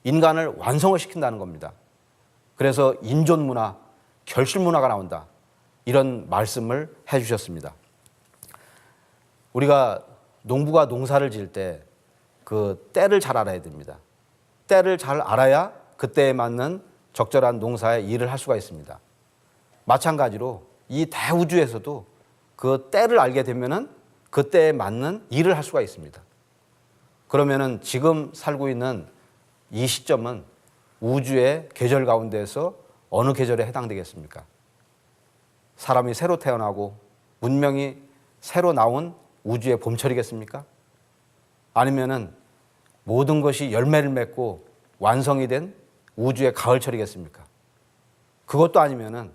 S3: 인간을 완성을 시킨다는 겁니다. 그래서 인존문화, 결실문화가 나온다. 이런 말씀을 해주셨습니다. 우리가 농부가 농사를 지을 때 그 때를 잘 알아야 됩니다. 때를 잘 알아야 그때에 맞는 적절한 농사의 일을 할 수가 있습니다. 마찬가지로 이 대우주에서도 그 때를 알게 되면은 그때에 맞는 일을 할 수가 있습니다. 그러면은 지금 살고 있는 이 시점은 우주의 계절 가운데에서 어느 계절에 해당되겠습니까? 사람이 새로 태어나고 문명이 새로 나온 우주의 봄철이겠습니까? 아니면은 모든 것이 열매를 맺고 완성이 된 우주의 가을철이겠습니까? 그것도 아니면은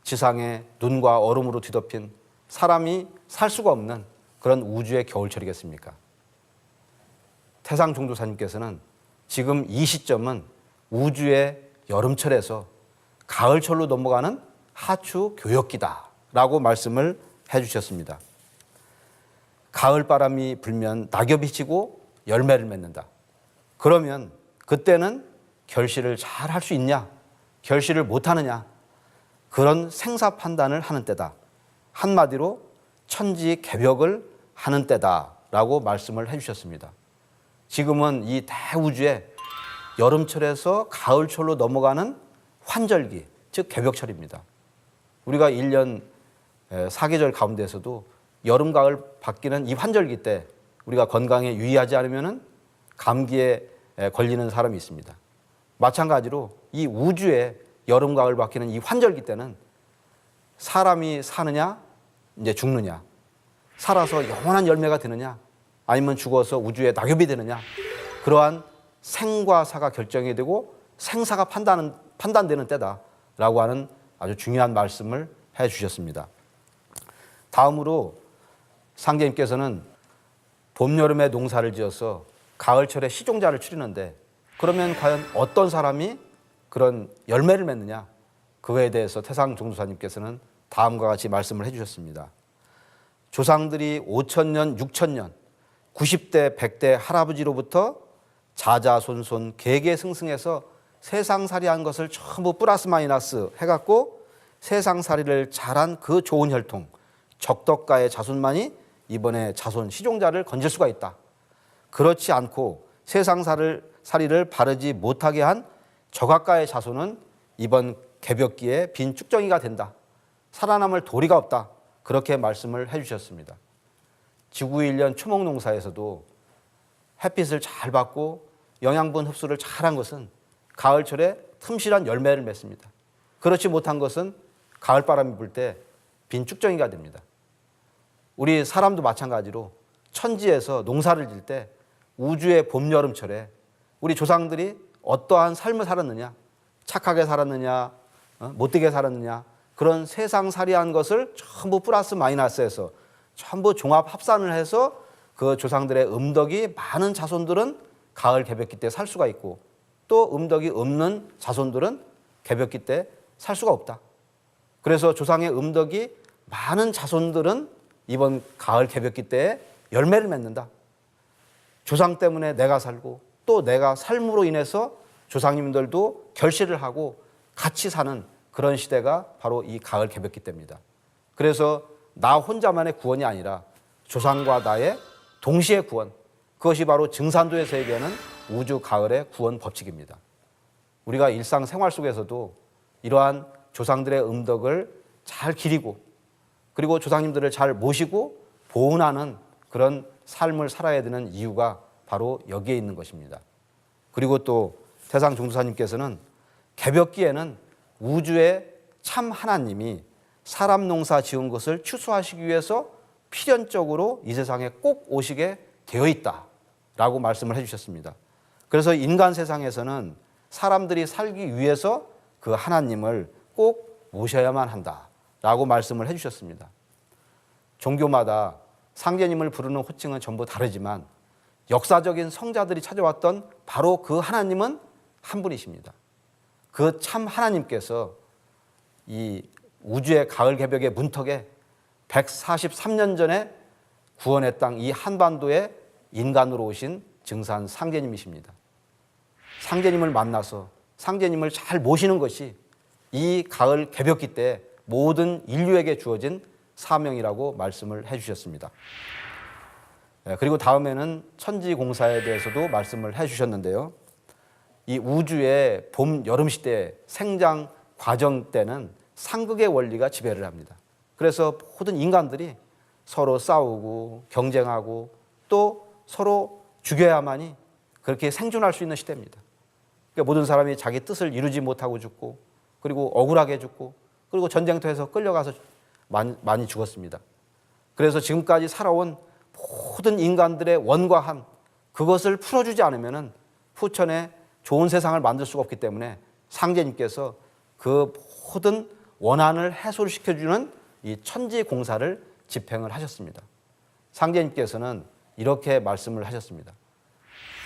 S3: 지상에 눈과 얼음으로 뒤덮인 사람이 살 수가 없는 그런 우주의 겨울철이겠습니까? 태상 종도사님께서는 지금 이 시점은 우주의 여름철에서 가을철로 넘어가는 하추 교역기다라고 말씀을 해주셨습니다. 가을바람이 불면 낙엽이 지고 열매를 맺는다. 그러면 그때는 결실을 잘 할 수 있냐? 결실을 못하느냐? 그런 생사 판단을 하는 때다. 한마디로 천지개벽을 하는 때다라고 말씀을 해주셨습니다. 지금은 이 대우주에 여름철에서 가을철로 넘어가는 환절기, 즉 개벽철입니다. 우리가 1년 사계절 가운데서도 여름, 가을 바뀌는 이 환절기 때 우리가 건강에 유의하지 않으면 감기에 걸리는 사람이 있습니다. 마찬가지로 이 우주에 여름, 가을 바뀌는 이 환절기 때는 사람이 사느냐, 이제 죽느냐, 살아서 영원한 열매가 되느냐, 아니면 죽어서 우주의 낙엽이 되느냐, 그러한 생과 사가 결정이 되고 생사가 판단되는 때다라고 하는 아주 중요한 말씀을 해 주셨습니다. 다음으로 상제님께서는 봄, 여름에 농사를 지어서 가을철에 시종자를 추리는데 그러면 과연 어떤 사람이 그런 열매를 맺느냐, 그거에 대해서 태상 종도사님께서는 다음과 같이 말씀을 해 주셨습니다. 조상들이 5,000년, 6,000년, 90대, 100대 할아버지로부터 자자손손 계계승승해서 세상살이한 것을 전부 플러스 마이너스 해갖고 세상살이를 잘한 그 좋은 혈통, 적덕가의 자손만이 이번에 자손 시종자를 건질 수가 있다. 그렇지 않고 세상살이를 바르지 못하게 한 적악가의 자손은 이번 개벽기에 빈 쭉정이가 된다. 살아남을 도리가 없다. 그렇게 말씀을 해주셨습니다. 지구일년 초목농사에서도 햇빛을 잘 받고 영양분 흡수를 잘한 것은 가을철에 틈실한 열매를 맺습니다. 그렇지 못한 것은 가을바람이 불 때 빈 쭉정이가 됩니다. 우리 사람도 마찬가지로 천지에서 농사를 질 때 우주의 봄, 여름철에 우리 조상들이 어떠한 삶을 살았느냐, 착하게 살았느냐, 못되게 살았느냐, 그런 세상살이한 것을 전부 플러스 마이너스해서 전부 종합 합산을 해서 그 조상들의 음덕이 많은 자손들은 가을 개벽기 때 살 수가 있고 또 음덕이 없는 자손들은 개벽기 때 살 수가 없다. 그래서 조상의 음덕이 많은 자손들은 이번 가을 개벽기 때에 열매를 맺는다. 조상 때문에 내가 살고 또 내가 삶으로 인해서 조상님들도 결실을 하고 같이 사는 그런 시대가 바로 이 가을 개벽기 때입니다. 그래서 나 혼자만의 구원이 아니라 조상과 나의 동시에 구원, 그것이 바로 증산도에서 얘기하는 우주 가을의 구원 법칙입니다. 우리가 일상생활 속에서도 이러한 조상들의 음덕을 잘 기리고 그리고 조상님들을 잘 모시고 보훈하는 그런 삶을 살아야 되는 이유가 바로 여기에 있는 것입니다. 그리고 또 태상 종도사님께서는 개벽기에는 우주의 참 하나님이 사람 농사 지은 것을 추수하시기 위해서 필연적으로 이 세상에 꼭 오시게 되어 있다라고 말씀을 해주셨습니다. 그래서 인간 세상에서는 사람들이 살기 위해서 그 하나님을 꼭 모셔야만 한다라고 말씀을 해주셨습니다. 종교마다 상제님을 부르는 호칭은 전부 다르지만 역사적인 성자들이 찾아왔던 바로 그 하나님은 한 분이십니다. 그 참 하나님께서 이 우주의 가을 개벽의 문턱에 143년 전에 구원의 땅 이 한반도에 인간으로 오신 증산 상제님이십니다. 상제님을 만나서 상제님을 잘 모시는 것이 이 가을 개벽기 때 모든 인류에게 주어진 사명이라고 말씀을 해주셨습니다. 그리고 다음에는 천지공사에 대해서도 말씀을 해주셨는데요. 이 우주의 봄, 여름 시대 생장 과정 때는 상극의 원리가 지배를 합니다. 그래서 모든 인간들이 서로 싸우고 경쟁하고 또 서로 죽여야만이 그렇게 생존할 수 있는 시대입니다. 그러니까 모든 사람이 자기 뜻을 이루지 못하고 죽고 그리고 억울하게 죽고 그리고 전쟁터에서 끌려가서 많이 죽었습니다. 그래서 지금까지 살아온 모든 인간들의 원과 함, 그것을 풀어주지 않으면 후천에 좋은 세상을 만들 수가 없기 때문에 상제님께서 그 모든 원한을 해소를 시켜주는 이 천지공사를 집행을 하셨습니다. 상제님께서는 이렇게 말씀을 하셨습니다.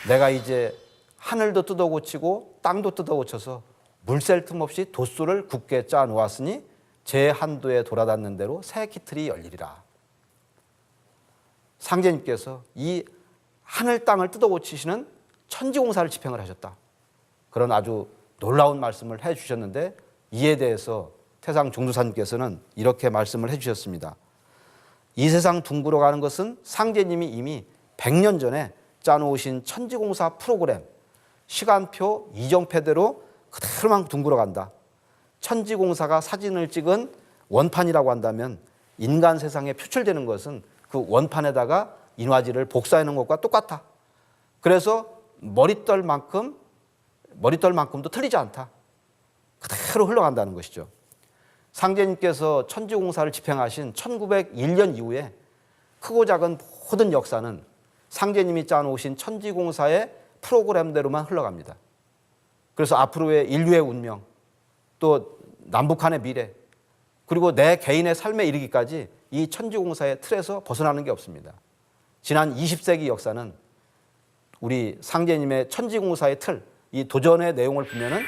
S3: 내가 이제 하늘도 뜯어고치고 땅도 뜯어고쳐서 물샐 틈 없이 돛소를 굳게 짜 놓았으니 제 한도에 돌아닿는 대로 새 기틀이 열리리라. 상제님께서 이 하늘 땅을 뜯어고치시는 천지공사를 집행을 하셨다. 그런 아주 놀라운 말씀을 해주셨는데 이에 대해서 태상 종두사님께서는 이렇게 말씀을 해주셨습니다. 이 세상 둥그러 가는 것은 상제님이 이미 100년 전에 짜놓으신 천지공사 프로그램 시간표 이정표대로 그대로만 둥그러 간다. 천지공사가 사진을 찍은 원판이라고 한다면 인간 세상에 표출되는 것은 그 원판에다가 인화지를 복사해 놓은 것과 똑같아. 그래서 머릿돌만큼도 틀리지 않다. 그대로 흘러간다는 것이죠. 상제님께서 천지공사를 집행하신 1901년 이후에 크고 작은 모든 역사는 상제님이 짜놓으신 천지공사의 프로그램대로만 흘러갑니다. 그래서 앞으로의 인류의 운명, 또 남북한의 미래, 그리고 내 개인의 삶에 이르기까지 이 천지공사의 틀에서 벗어나는 게 없습니다. 지난 20세기 역사는 우리 상제님의 천지공사의 틀, 이 도전의 내용을 보면은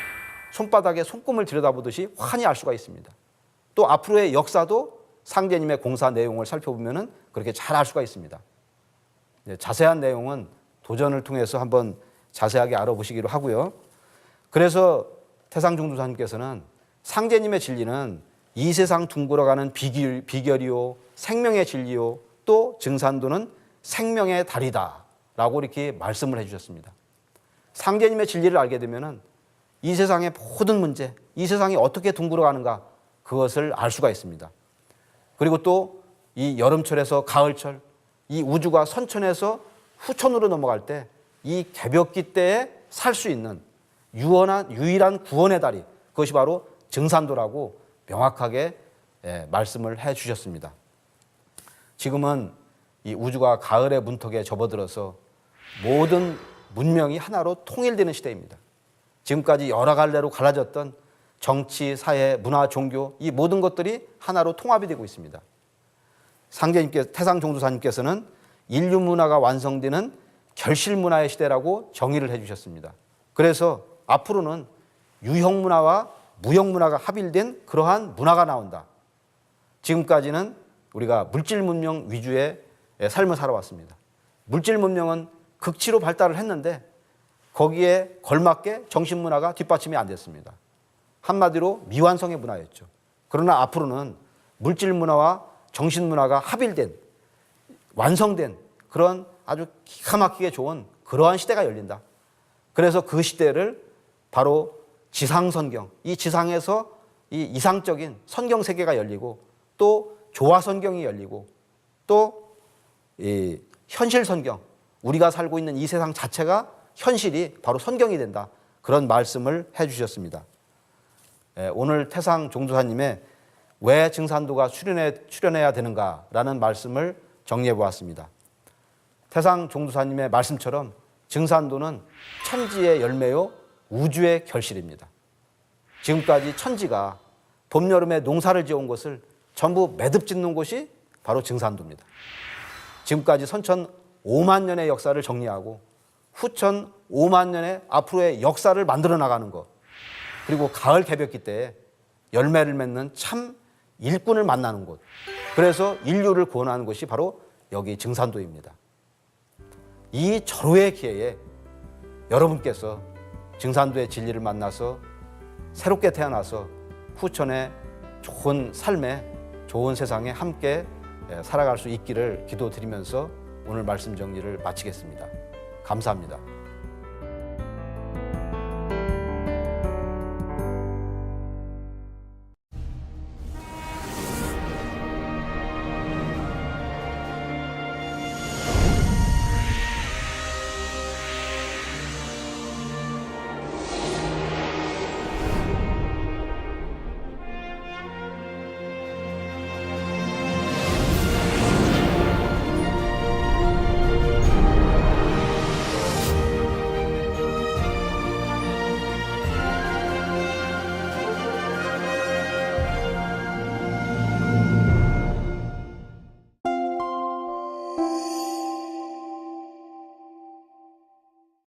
S3: 손바닥에 손금을 들여다보듯이 환히 알 수가 있습니다. 또 앞으로의 역사도 상제님의 공사 내용을 살펴보면은 그렇게 잘 알 수가 있습니다. 자세한 내용은 도전을 통해서 한번 자세하게 알아보시기로 하고요. 그래서 태상종두사님께서는 상제님의 진리는 이 세상 둥글어가는 비결이요, 생명의 진리요, 또 증산도는 생명의 달이다 라고 이렇게 말씀을 해주셨습니다. 상제님의 진리를 알게 되면 이 세상의 모든 문제, 이 세상이 어떻게 둥글어가는가 그것을 알 수가 있습니다. 그리고 또 이 여름철에서 가을철, 이 우주가 선천에서 후천으로 넘어갈 때 이 개벽기 때에 살 수 있는 유일한 구원의 다리, 그것이 바로 증산도라고 명확하게 말씀을 해 주셨습니다. 지금은 이 우주가 가을의 문턱에 접어들어서 모든 문명이 하나로 통일되는 시대입니다. 지금까지 여러 갈래로 갈라졌던 정치, 사회, 문화, 종교 이 모든 것들이 하나로 통합이 되고 있습니다. 상제님께서, 태상종두사님께서는 인류 문화가 완성되는 결실 문화의 시대라고 정의를 해주셨습니다. 그래서 앞으로는 유형 문화와 무형 문화가 합일된 그러한 문화가 나온다. 지금까지는 우리가 물질 문명 위주의 삶을 살아왔습니다. 물질 문명은 극치로 발달을 했는데 거기에 걸맞게 정신 문화가 뒷받침이 안 됐습니다. 한마디로 미완성의 문화였죠. 그러나 앞으로는 물질 문화와 정신 문화가 합일된 완성된 그런 아주 기가 막히게 좋은 그러한 시대가 열린다. 그래서 그 시대를 바로 지상선경, 이 지상에서 이 이상적인 선경 세계가 열리고 또 조화선경이 열리고 또 이 현실선경, 우리가 살고 있는 이 세상 자체가 현실이 바로 선경이 된다. 그런 말씀을 해주셨습니다. 오늘 태상종두사님의 왜 증산도가 출현해야 되는가라는 말씀을 정리해 보았습니다. 태상종두사님의 말씀처럼 증산도는 천지의 열매요 우주의 결실입니다. 지금까지 천지가 봄, 여름에 농사를 지어온 것을 전부 매듭 짓는 곳이 바로 증산도입니다. 지금까지 선천 5만 년의 역사를 정리하고 후천 5만 년의 앞으로의 역사를 만들어 나가는 것, 그리고 가을 개벽기 때에 열매를 맺는 참 일꾼을 만나는 곳, 그래서 인류를 구원하는 곳이 바로 여기 증산도입니다. 이 절호의 기회에 여러분께서 증산도의 진리를 만나서 새롭게 태어나서 후천의 좋은 삶에, 좋은 세상에 함께 살아갈 수 있기를 기도드리면서 오늘 말씀 정리를 마치겠습니다. 감사합니다.